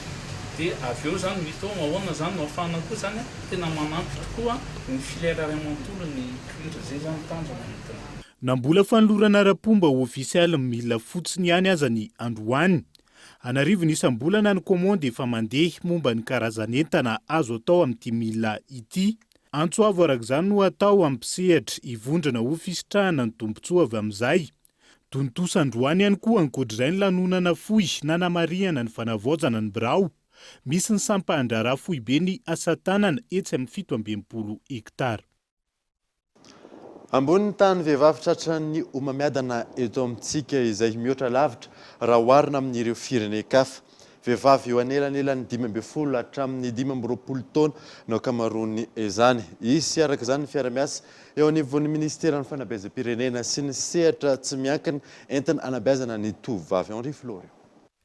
dia avy eo zany mito ahoana zany no ahafahana koa zany tena manampy tokoa ny filière manontolo ny cuir zay zany tanjona. Nambola fanolorana ara-pomba ofisialy mila fotsiny ihany aza ny androany. Anarivo ny isam-bolana ny komandy efa mandeha momba ny karazan'entana azo atao amin'ity 1000 ity. Antsoavo arak'izany no atao ampisehatra ivondrana ho fisitrahana ny tombontsoa avy amin'izay. Tontosa androany ihany koa ankoatr'izay ny lanonana fohy nanamariana ny fanavaozana ny birao. Misy ny sampahandrara fohy be ny asa tanana etsy amin'ny 17 hektara. Ambony tany vehivavy tratran'ny omamiadana eto amintsika izay mihoatra lavitra raha oharina amin'ireo firenen-kafa. vehivavy eo anelanelany 12 hatramin'ny 12 taona no ankamaroany izany. Izy araka izany ny fiara-miasa eo anivon'ny ministeran'ny fanabeazam-pirenena sy ny sehatra tsy miankina entina anabeazana ny tovovavy. Henri Florio.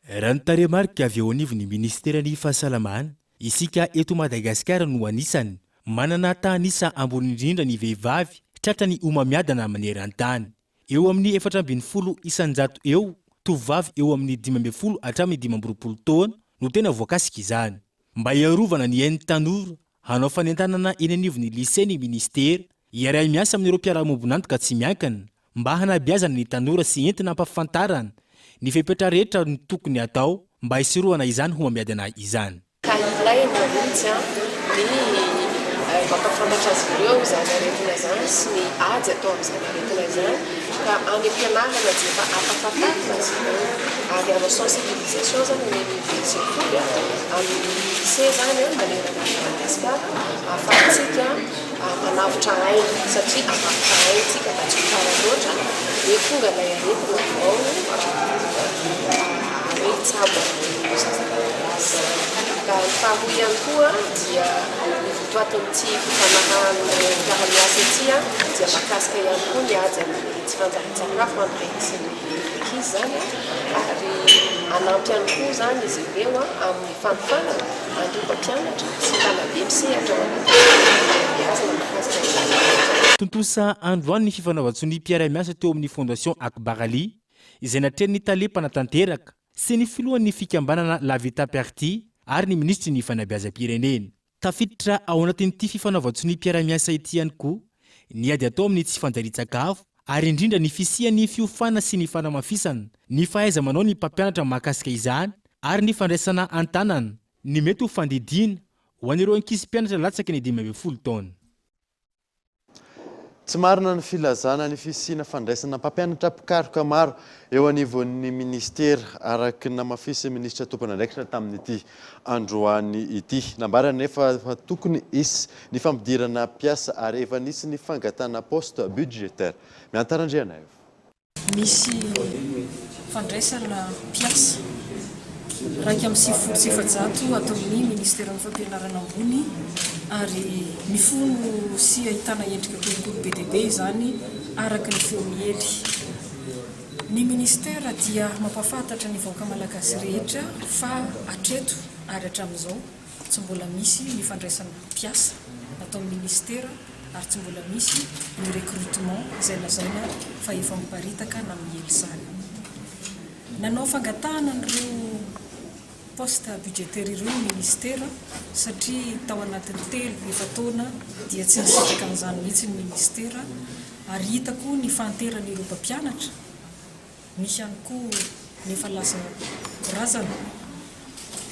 Raha ny taremarika avy eo anivon'ny ministeran'ny fahasalamana, isika eto Madagasikara no anisany manana tanisa ambony indrindra ny vehivavy tratra ny omamiadana maneran-tany. Eo amin'ny 420 isanjato eo, tovovavy eo amin'ny 12 hatramin'ny 12 taona no tena voakasika izany. Mba iarovana ny hain'ny tanora, hanao fanentanana eny anivon'ny liseny ministera, iray miasa amin'ireo mpiara-mombonantoka tsy miankina, mba hanabeazana ny tanora sy entina ampahafantarana ny fepetra rehetra ny tokony atao mba hisorohana izany homamiadana izany. Mampafantatra azy ireo izany aretina izany sy ny ady atao amin'izany aretina izany ka any am-pianarana dia efa ampahafantarina azy ireo ary hanao sensibilisation zany ny sekoly amin'ny lycée zany manerana ny Madagasikara ahafahantsika manavotra aina satria afafotra aintsika mba tsy ho tsara loatra dia tonga ilay aretina vao aretsabo ka ny faharoa ihany koa dia toatin'ity fifanarahana miara-miasa ity dia mahakasika ihany koa ny ady amin'ny tsy fanjarin-tsakafo amin'ny sy ny ankizy zany ary anampy ihany koa zany izy ireo amin'ny fanofanana androm-pampianatra sy tanabe misehatra ao anatin'azana mahakasika tontosa androany ny fifanaovan-tsony mpiara-miasa teo amin'ny fondation Akbarali izay natreny ny talepana tanteraka sy ny filohan'ny fikambanana La Vita Party ary ny ministry ny fanabeazam-pirenena. Tafiditra ao anatin'ity fifanaovan-tsony mpiara-miasa ity ihany koa ny ady atao amin'ny tsy fanjarin-tsakafo ary indrindra ny fisian'ny fiofana sy ny fanamafisana, ny fahaiza manao ny mpampianatra mahakasika izany ary ny fandraisana an-tanana ny mety ho fandidiana ho an'ireo ankizy mpianatra latsaky ny 12 taona. Tsy marina ny filazana ny fisiana fandraisana mpampianatra mpikaroka maro eo anivon'ny ministera araky namafisy ministra tompon'andraikitra tamin'ity androany ity. Nambarana nefa tokony isy ny fampidirana piasa ary efa nisy ny fangatana poste budgétaire. Miantarandriana eo. Misy fandraisana piasa raika amin'ny 700 atao amin'ny ministeran'ny fampianarana ambony ary mifono sy ahitana endrika kolokolo be dia be izany araka ny feo mihery. Ny ministera dia mampafantatra ny vahoaka malagasy rehetra fa hatreto ary hatramin'izao tsy mbola misy ny fandraisana piasa atao amin'ny ministera ary tsy mbola misy ny recrutement izay lazaina fa efa miparitaka na mihely izany. Nanao fangatahana n'ireo poste budgétaire ireo ministera satria tao anatin'ny 3 taona dia tsy nisitaka amin'izany mihitsy ny ministera ary hitako ny fanteran'ireo mpampianatra misy ihany koa nefa lasa korazana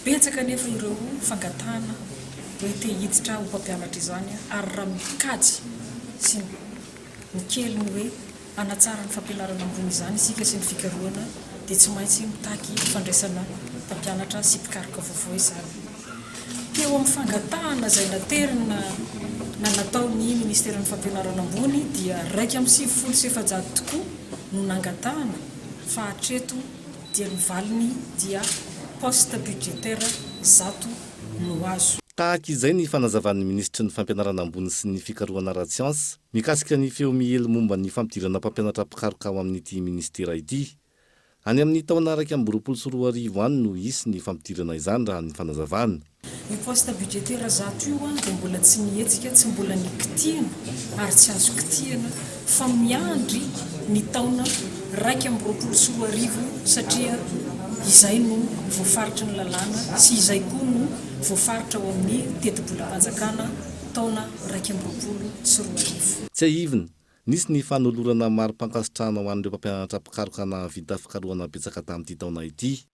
betsaka nefa ireo fangatahana hoe te hiditra ho mpampianatra izany ary raha mikajy sy mikely ny hoe hanatsara ny fampianarana ambony izany isika sy ny fikarohana dia tsy maintsy mitaky fandraisana mpampianatra sy mpikaroka vaovao izany. Teo amin'ny fangatahana izay naterina na natao ny ministeran'ny fampianarana ambony dia 1.700 tokoa no nangatahana fa hatreto dia ny valiny dia poste budgétaire 100 no azo. Tahaka izay ny fanazavan'ny ministra ny fampianarana ambony sy ny fikarohana ara-tsiansy mikasika ny feo mihely momba ny fampidirana mpampianatra mpikaroka ao amin'ity ministera ity. Any amin'ny taona 2024 any no isy ny fampidirana izany raha ny fanazavana. Ny poste budgétaire 100 io dia mbola tsy nihetsika, tsy mbola nikitihana ary tsy azo kitihana fa miandry ny taona 2024 satria izay no voafaritra ny lalàna sy izay koa no voafaritra ao amin'ny teti-bola-panjakana taona 2024. Tsy ahivina, nisy ny fanolorana maro mpankasitrahana ho an'ireo mpampianatra mpikaroka na vita fikarohana betsaka tamin'ity taona ity.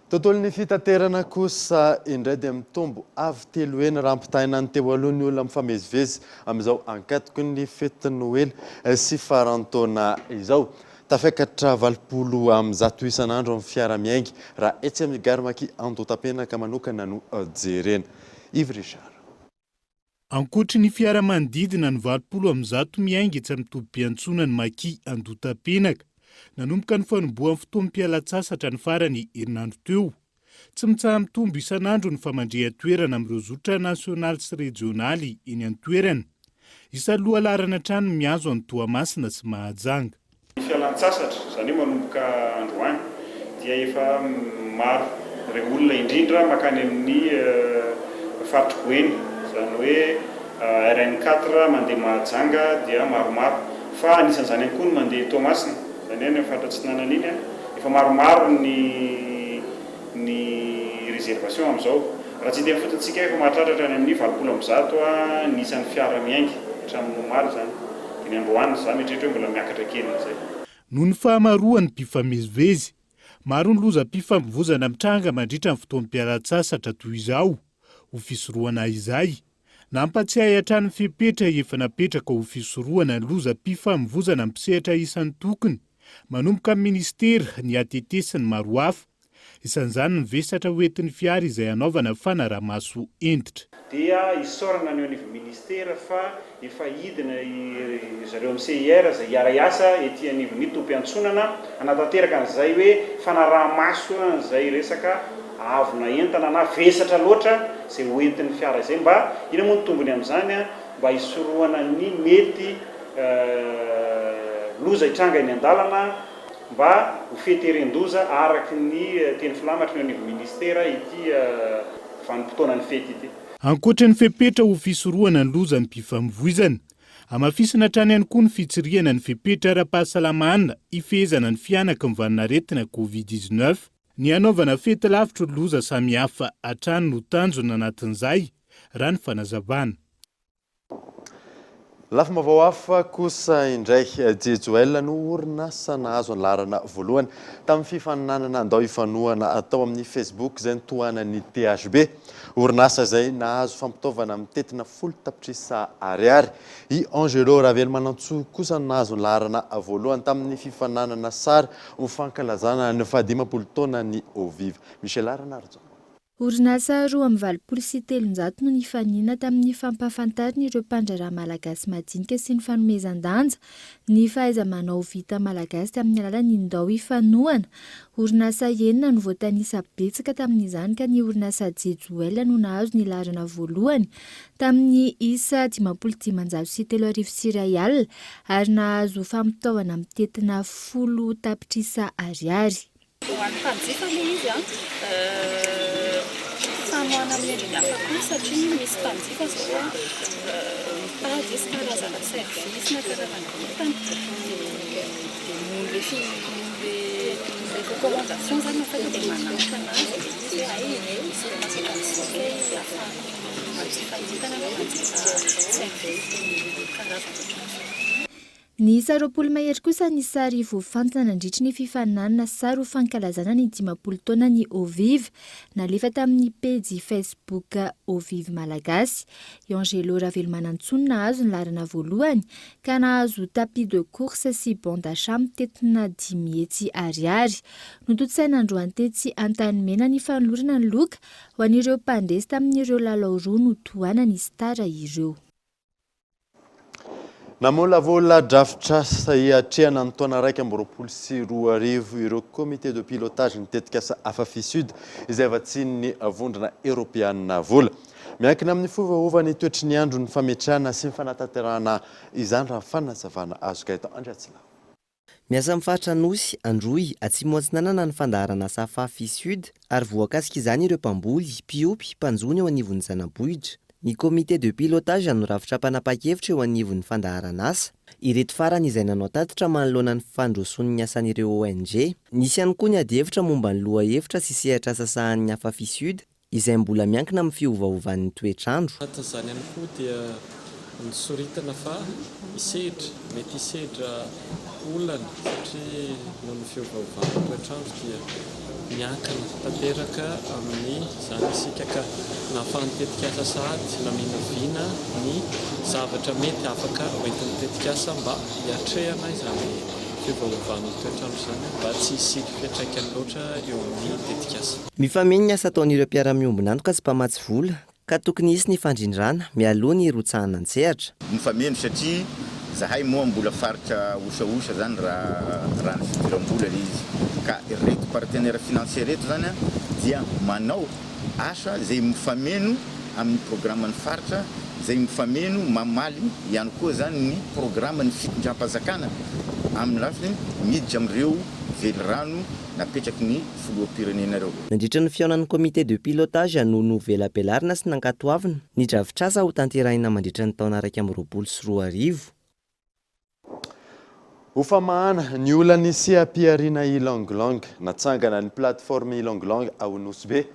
Tontolon'ny fitaterana kosa indray dia mitombo avy telo eny raha ampitaina ny teo aloha ny olona mifamezivezy amin'izao ankatoko ny fety Noely sy farantaona izao. Tafekatra 20 amin'ny 100 isan'andro amin'ny fiara-miaingy raha etsy amin'ny gare Maki Andotapenaka manokana no jerena. Yves Richard. Ankoatry ny fiara-manodidina ny 20 amin'ny 100 miaingy etsy amin'ny tobi-piantsonany Maki Andotapenaka nanomboka ny fanomboan'ny fotoam-pialatsasatra ny farany herinandro teo. Tsy mitsaha mitombo isan'andro ny famandrehan-toerana amin'ireo zotra nasionaly sy regionaly eny an-toerana. Isaloha larana trano miazo any Toamasina sy Mahajanga. Fialan-tsasatra izany hoe manomboka androany dia efa maro ireo olona indrindra makany amin'ny faritry Goeny, izany hoe RN4 mandeha Mahajanga dia maromaro, fa anisan'izany ihany koa ny mandeha Toamasina, izany hoe ny fahatratsinana iny efa maromaro ny réservation amin'izao. Raha tsy dia fototsika efa mahatratra any amin'ny 20 ny isan'ny fiara miainga hatramin'ny maro izany. Ny androany izany mieritreritra hoe mbola miakatra kely izay. Noho ny fahamaroan'ny mpifamezivezy, maro ny lozam-pifamoivoizana mitranga mandritra ny fotoam-pialatsasatra toy izao. Ho fisorohana izay, nampatsiahy hatrany fepetra efa napetraka ho fisorohana ny lozam-pifamoivoizana mpisehatra isan'ny tokony, manomboka amin'ny ministera, ny ATT sy ny maro hafa. Isan'izany ny vesatra hoentin'ny fiara izay anaovana fanaraha-maso entitra. Dia isorana ny anivy ministera fa efa hidina zareo amin'ny CIR izay hiara-iasa ety anivon'ny tompo-piantsonana hanatanteraka an'izay hoe fanaraha-maso izay resaka avona entana na vesatra loatra izay hoentin'ny fiara izay, mba ina moa ny tombony amin'izany mba hisorohana ny mety loza hitranga eny an-dalana, mba ho feteren-doza araky ny teny filamatra ny anivy ministera ity vanim-potoana ny fety ity. Ankoatra ny fepetra ho fisorohana ny lozan'ny mpifamoivoizana, amafisina hatrany ihany koa ny fitsirihana ny fepetra ara-pahasalamana ifehezana ny fianaka mivanon'aretina COVID-19, ny anaovana fety lavitro loza samihafa hatrany no tanjona anatin'izay raha ny fanazavana. Lafim-baovao hafa kosa indray Jejoel no orinasa nahazo an'larana voalohany tamin'ny fifaninanana andao ifanohana atao amin'ny Facebook izay nitohanan'ny THB. Orinasa izay nahazo fampitaovana amin'ny tetina 10 tapitrisa ariary. I Angelo Ravelmanantsoa kosa nahazo an'larana voalohany tamin'ny fifaninanana sary ho fankalazana ny 15 taona ny Oviva. Michel Aranarjo. Orinasa 2.7 no nifanina tamin'ny fampahafantariny ireo mpandraraha malagasy madinika sy ny fanomezan-danja ny fahaiza-manao vita malagasy tamin'ny alalan'ny ndao ifanohana. Orinasa enina no voatanisa betsaka tamin'izany ka ny orinasa Jejoel no nahazo ny larana voalohany tamin'ny isa 5,730 alina ary nahazo fampitaovana mitetina 10 tapitrisa ariary. Samoana amin'ny endriny hafa koa satria misy mpanjifa zao mitady sy karazana service na karazana entana dia noho le recommandation zany afaka dia manamika anazy izy misy masaka misy afahana manjifa entana na manjifa service karazana. Ny saropolo mahery kosa ny sary voafantana nandritra ny fifaninanana sary ho fankalazana ny 10 taona ny Oviva nalefa tamin'ny pejy Facebook Oviva Malagasy. Angelo Ravelmanantsoa nahazo ny larana voalohany ka nahazo tapis de course sy bon d'achat mitetina 10 hetsy ariary. Nototsaina androany tetsy Antanimena ny fanolorana ny loka ho an'ireo mpandresy tamin'ireo lalao roa no tohanany stara ireo. Namolavola drafitra sahiatrehana ny taona 2024 ireo comité de pilotage nitetika asa Afafi Sud izay vatsian'ny vondrona Europeana vola. Miankina amin'ny fovaovany toetry ny andro ny fametrahana sy ny fanatanterahana izany raha fanazavana azo Gaëtan Andriatsila. Miasa mifaritra Anosy, Androy, Atsimo Antsinanana ny fandaharana asa Afafi Sud ary voakasika izany ireo mpamboly, mpiompy, mpanjony eo anivon'ny zanabohitra. Ny comité de pilotage anorafitra mpanapa-kevitra eo anivon'ny fandaharana asa. Ireto farany izay nanao tatitra manoloana ny fandrosoan'ny asan'ireo ONG. Nisy ihany koa ny ady-hevitra momba ny lohahevitra sy sehatra asa sahan'ny Afafi Sud izay mbola miankina amin'ny fiovaovan'ny toetr'andro. Izany ihany koa dia nisoritana fa hisehitra, mety hisehitra olana satria noho ny fiovaovan'ny toetr'andro dia miankina tanteraka amin'ny izany isika ka nahafahan'ny asa sahady na minavina ny zavatra mety afaka hoentin'ny tetikasa mba hiatrehana izany fiovaovan'ny toetr'andro izany mba tsy hisy fiantraikany loatra eo amin'ny tetikasa. Mifameno ny asa ataon'ireo mpiara-miombonandro ka tsy mpamatsy vola ka tokony hisy ny fandrindrana mialoha ny rotsahana an-tsehatra. Mifameno satria zahay moa mbola faritra osaosa zany raha ny fidiram-bola izy ka ireto partenaire financier reto zany dia manao asa zay mifameno amin'ny programme ny faritra zay mifameno mamaly ihany koa zany ny programme ny fitondram-pazakana amin'ny lafiny miditra amin'ireo velirano napetraky ny filoham-pirenena reo. Nandritra ny fiaonan'ny comité de pilotage no novelabelarina sy nankatoavina ny dravitr'asa ho tanterahina mandritra ny taona 2024. Ho famahana ny olana isy ampiariana Ilonglang natsangana ny plateforme Ilonglang ao Nosbe.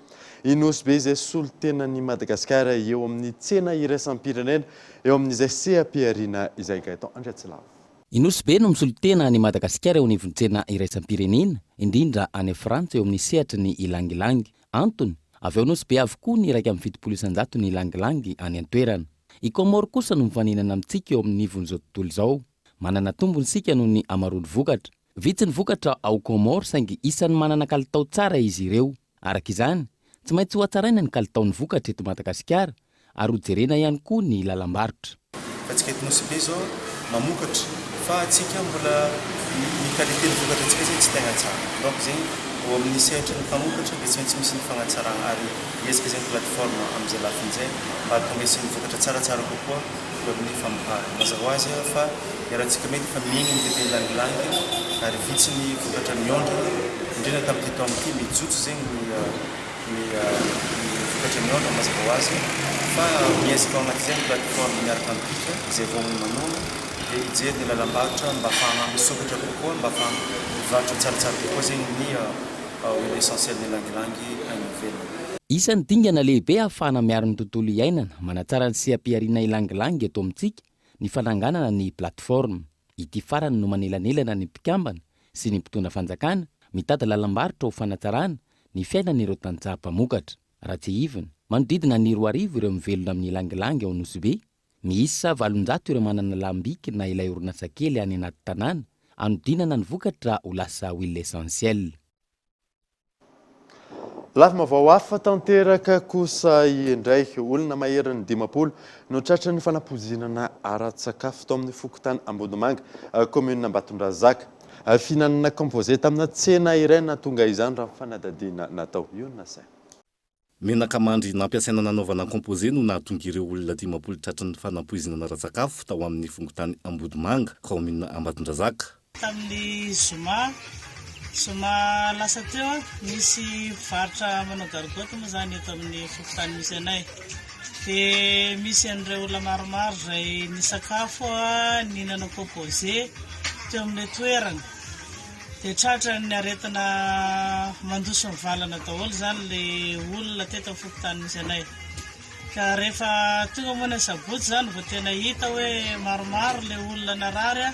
I Nosbe izay solontenan'ny Madagasikara eo amin'ny tsena iraisam-pirenena eo amin'izay sehampiariana izay Gaëtan Andriatsilava. I Nosbe no misolon-tena ny Madagasikara eo amin'ny tsena iraisam-pirenena indrindra any Frantsa eo amin'ny sehatry ny ilangilangy. Antony avy ao Nosbe avokoa ny raiky amin'ny 70% ny ilangilangy any an-toerana. I Comore kosa no mifaninana amintsika eo amin'ny nivon'izao tontolo izao. Manana tombony sika noho ny amarony vokatra. Vitsy ny vokatra ao Comore saingy isan'ny manana kalitao tsara izy ireo. Araka izany, tsy maintsy ho hatsaraina ny kalitaon'ny vokatra eto Madagasikara ary ho jerena ihany koa ny lalam-barotra. Fatsika eto Nosbe zao mamokatra fa atsika mbola ny qualité ny vokatra atsika zay tsy tegna tsara. Donc zegny ho amin'ny sehatra ny mpamokatra dia tsy maintsy misy ny fagnatsarana ary iezaka zegny plateforme amin'izay lafin'izay mba hahatonga isy ny vokatra tsaratsara kokoa eo amin'ny famokarana. Mazava ho azy fa iarahantsika mety fa mihingy ny bebe langilangy ary vitsy ny vokatra miondrona indrindra tamin'ity taona ity mijotso zegny ny vokatra miondrona mazava ho azy fa miezaka ao anaty zegny plateforme miaraka amipika izay vognony manoma dia hijery ny lalam-barotra mba ahafahana misokatra kokoa mba ahafahana mivarotra tsaratsara kokoa zegny ny huile essentiel ny langilangy any ivelany. Isan'ny dingana lehibe ahafahana miaro ny tontolo iainana manatsara ny sehampiariana ilangilangy eto amintsika ny fananganana ny plateforme. Ity farany no manelanelana ny mpikambana sy ny mpitondra fanjakana mitady lalam-barotra ho fanatsarana ny fiainan'ireo tantsaha-mpamokatra. Raha tsy ivina, manodidina ny 4,000 ireo mivelona amin'ny ilangilangy ao Nosbe. Miisa 700 ireo manana lambiky na ilay orinasa kely any anaty tanàna anodinana ny vokatra ho lasa huile essentiel. Lafim-baovao hafa tanteraka kosa indray olona maherin'ny 10 no tratra ny fanapozinana ara-tsakafo tao amin'ny Fokotany Ambodimanga, commune Ambatondrazaka. Finanana composé tamina tsena iray natonga izany raha fanadadiana natao. Io na say. Menaka mandry nampiasaina nanaovana composé no nahatonga ireo olona 10 tratra ny fanapoizinana ara-tsakafo tao amin'ny Fokotany Ambodimanga, commune Ambatondrazaka. Tamin'ny Zoma lasa teo misy varotra manao gargote moa zany eto amin'ny Fokotany misy anay. Dia misy an'ireo olona maromaro izay ny sakafo ny nanao composé teo amin'ny toerana. Dia tratra ny aretina mandoso ny valana daholo zany le olona teto amin'ny Fokotany misy anay. Ka rehefa tonga moa ny sabotsy zany vao tena hita hoe maromaro le olona narary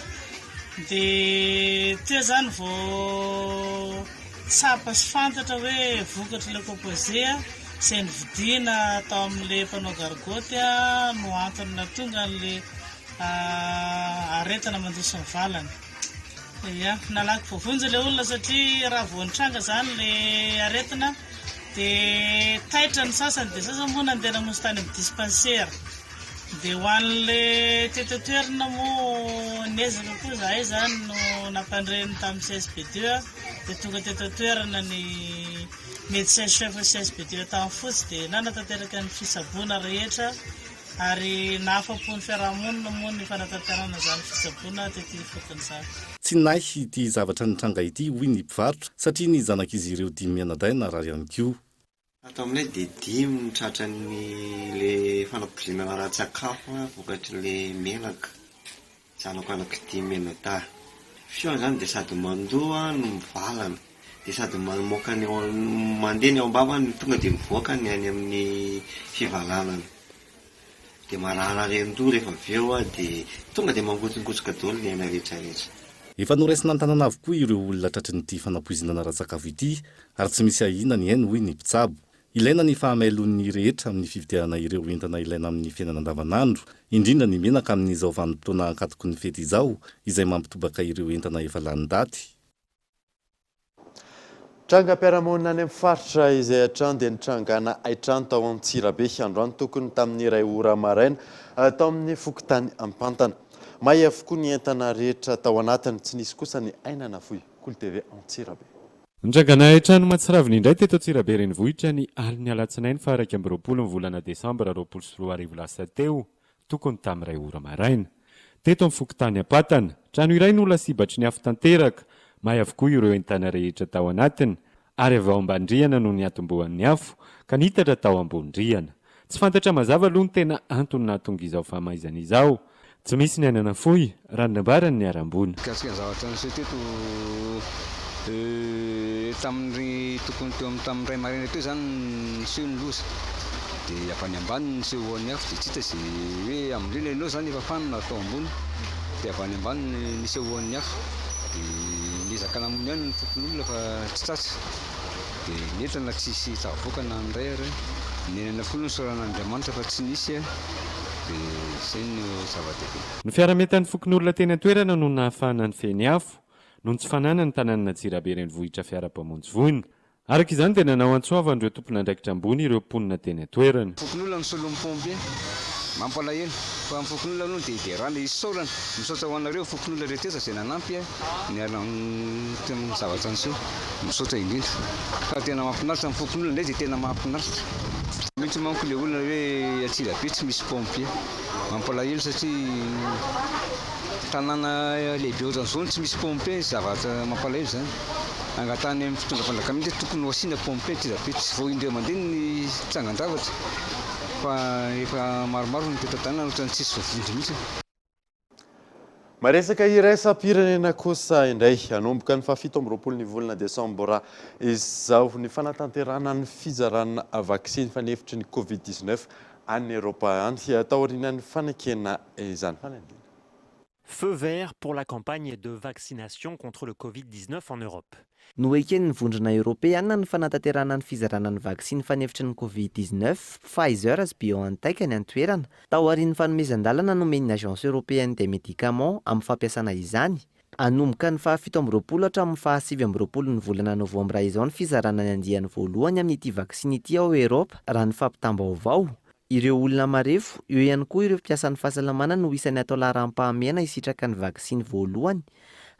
dia teo zany vao tsapa sy fantatra hoe vokatra le composé izay nividiana tao amin'ile mpanao gargote no antony natonga n'le aretina mandoso ny valana. Ia, nalaky voavonjy le olona satria raha vao nitranga zany le aretina dia taitra ny sasany dia sasany moa nandeha namonjy tany amin'ny dispensaire. Dia ho an'le teto-toerana moa niezaka koa zahay zany no nampandreny tamin'ny CSP2 dia tonga teto-toerana ny médecin chef CSP2 tamin'ny fotsy dia nanatanteraka ny fisaboana rehetra ary nahafapo ny fiarahamonina moa ny fanatanterana zany fisaboana tety fotin'izany. Tsy nahy ity zavatra nitranga ity hoy ny mpivarotra satria ny zanak'izy ireo 10 mianadaina raha ihany koa. Atao aminay dia 10 mitratra le fanapozinana ara-tsakafo vokatry le menaka zanako anako 10 menata. Fiona zany dia sady mandoa no mivalana dia sady mamoaka ny mandeha ny ao ambavany tonga dia mivoaka ny any amin'ny fivalanana. Dia marana rendoa rehefa aveo dia tonga dia mangotsongotsika daholo ny aina rehetrarehetra. Efa noraisina an-tanana avokoa ireo olona tratran'ity fanapoizinana ara-tsakafo ity ary tsy misy ahina ny hainy hoy ny mpitsabo. Ilaina ny fahamailon'ny rehetra amin'ny fividiana ireo entana ilaina amin'ny fiainana andavanandro, indrindra ny menaka amin'izao vanim-potoana ankatoko ny fety izao izay mampitobaka ireo entana efa lany daty. Trangam-piarahamonina any amin'ny faritra izay hatrany dia nitrangana aitrano tao Antsirabe androany tokony tamin'ny iray ora maraina tao amin'ny Fokotany Ampantana. mahay avokoa ny entana rehetra tao anatiny tsy nisy kosa ny ainana foy Kolo TV Antsirabe. Ndragana trano Matsiravina indray teto Antsirabe renivohitra ny aliny alatsinainy fa 20 ny volana Desambra 2024 lasa teo tokony tamin'ny 2 ora maraina. Teto amin'ny Fokotany Apatana, trano iray no olona sibatry ny afo tanteraka, mahay avokoa ireo entana rehetra tao anatiny, ary avy ao ambany-drihana no niatombohan'ny afo ka nitatra tao ambony-drihana. Tsy fantatra mazava aloha ny tena antony nahatonga izao famaizana izao. Tsy misy ny ainana fohy, ranonambarany ny arambony. Kasika ny zavatra nisy teto tamin'ny tokony teo amin'ny tamin'ny ray maraina teo zany niseho ny loza. Dia avy any ambany nisehoan'ny afo dia tsy hita izay hoe amin'ny ianao zany efa fanina atao ambony. Dia avy any ambany nisehoan'ny afo. Dia niezaka namony ihany ny fokon'olona fa tsy tratra. Dia netana tsisy zavoaka na andray ary nenana foana ny soran'Andriamanitra fa tsy nisy dia izay no zava-dehibe. Ny fiara-miatan'ny fokon'olona teny an-toerana no nahafahana ny feny afo noho ny tsy fananany tanàna Antsirabe renivohitra fiara-pamonjy voiny. Araka izany dia nanao antsoavan'ireo tompon'andraikitra ambony ireo mponina teny an-toerana. Fokon'olona misolo pompier mampalahelo fa amin'ny fokon'olona aloha dia rano isaorana misaotra ho anareo fokon'olona rehetra izay nanampy niala ny zavatra niseho misaotra indrindra fa tena mahafinaritra amin'ny fokon'olona indray dia tena mahafinaritra. Mihitsy manko ilay olona hoe Antsirabe tsy misy pompier mampalahelo satria tanàna lehibe ohatran'izao tsy misy pompier zavatra mampalahelo zany. Angatany amin'ny fitondra fanjakana mihitsy tokony ho asiana pompier Antsirabe tsy vao indray mandeha ny tsangan-javatra fa efa maromaro ny teto an-tanàna ohatran'ny tsisy vovondry mihitsy. Maresaka iraisam-pirenena kosa indray hanomboka ny 17 ny volana Desambra izao ny fanatanterahana ny fizarana vaksiny fanefitry ny Covid-19 any Europa any tao aorian'ny fanekena izany fanendina. Feu vert pour la campagne de vaccination contre le Covid-19 en Europe. Noeken'ny vondrona Europeana ny fanatanterahana ny fizarana ny vaksiny fanefitry ny Covid-19, Pfizer sy BioNTech ny antoerana, tao aorian'ny fanomezan-dalana nomen'ny Agence Européenne des Médicaments amin'ny fampiasana izany. Hanomboka ny 17 hatramin'ny 19 ny volana Novambra izao ny fizarana ny andiany voalohany amin'ity vaksiny ity ao Eropa raha ny fampitam-baovao. Ireo olona marefo, eo ihany koa ireo mpiasan'ny fahasalamana no isan'ny atao laharam-pahamehana hisitraka ny vaksiny voalohany.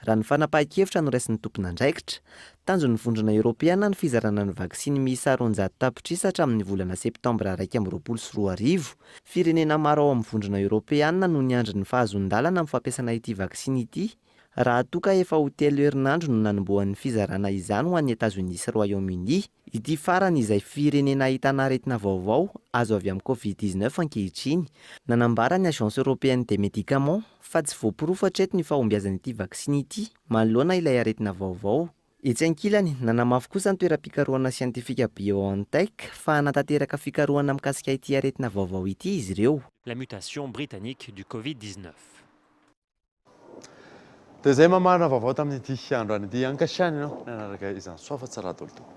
Raha ny fanapahan-kevitra no raisin'ny tompon'andraikitra. Tanjon'ny vondrona Europeana ny fizarana ny vaksiny miisa 400 tapitrisa hatramin'ny volana Septambra 2024. Firenena maro ao amin'ny vondrona Europeana no niandry ny fahazon-dalana amin'ny fampiasana ity vaksiny ity. Raha toka efa ho 3 herinandro no nanombohan'ny fizarana izany ho an'ny États-Unis sy Royaume-Uni. Ity farany izay firenena ahitana aretina vaovao azo avy amin'ny Covid-19 ankehitriny. Nanambara ny Agence Européenne des Médicaments fa tsy voapirofo hatreto ny fahombiazan'ity vaksiny ity manoloana ilay aretina vaovao. Etsy ankilany, nanamafy kosa ny toeram-pikarohana siantifika BioNTech fa hanatanteraka fikarohana mikasika ity aretina vaovao ity izy ireo. La mutation britannique du Covid-19. Dia izay mamarina vaovao tamin'ity androany ity ankasiany ianao nanaraka izany soafa tsara tolotolo.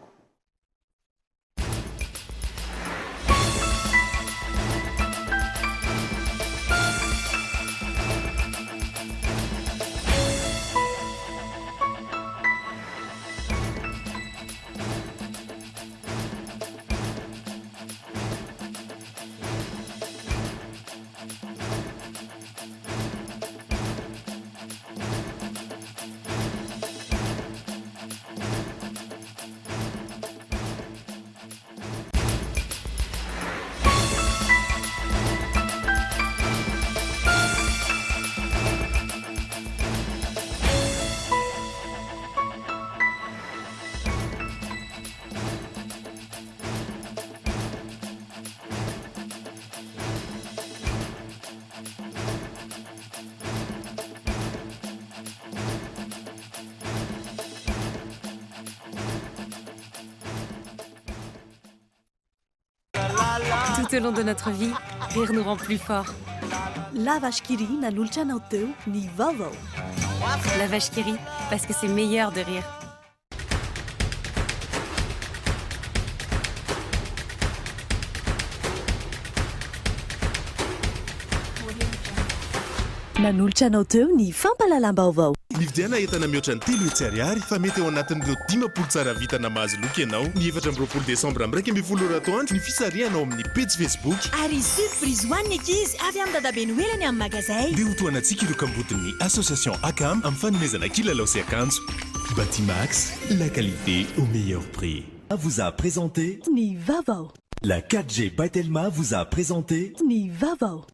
Tout au long de notre vie, rire nous rend plus forts. La vache qui rit nanolotra anao teo ny vaovao. La vache qui rit, parce que c'est meilleur de rire. Nanolotra anao teo ny fampalalam-baovao. ny vidiana entana mihoatra ny 3 hetsy ariary fa mety eo anatin'ireo 10 tsara vitana mahazo loka ianao ny 7 desambra amin'ny 1 ratoandro ny fisarianao amin'ny page Facebook ary surprise ho an'ny ankizy avy amin'ny dadabe noelany amin'ny magazay dia hotoanantsika ireo kambodin'ny association ACAM amin'ny fanomezana kilalao sy akanjo. Batimax, la qualité au meilleur prix. Vous a présenté Ni Vavao. La 4G by Telma vous a présenté Ni Vavao.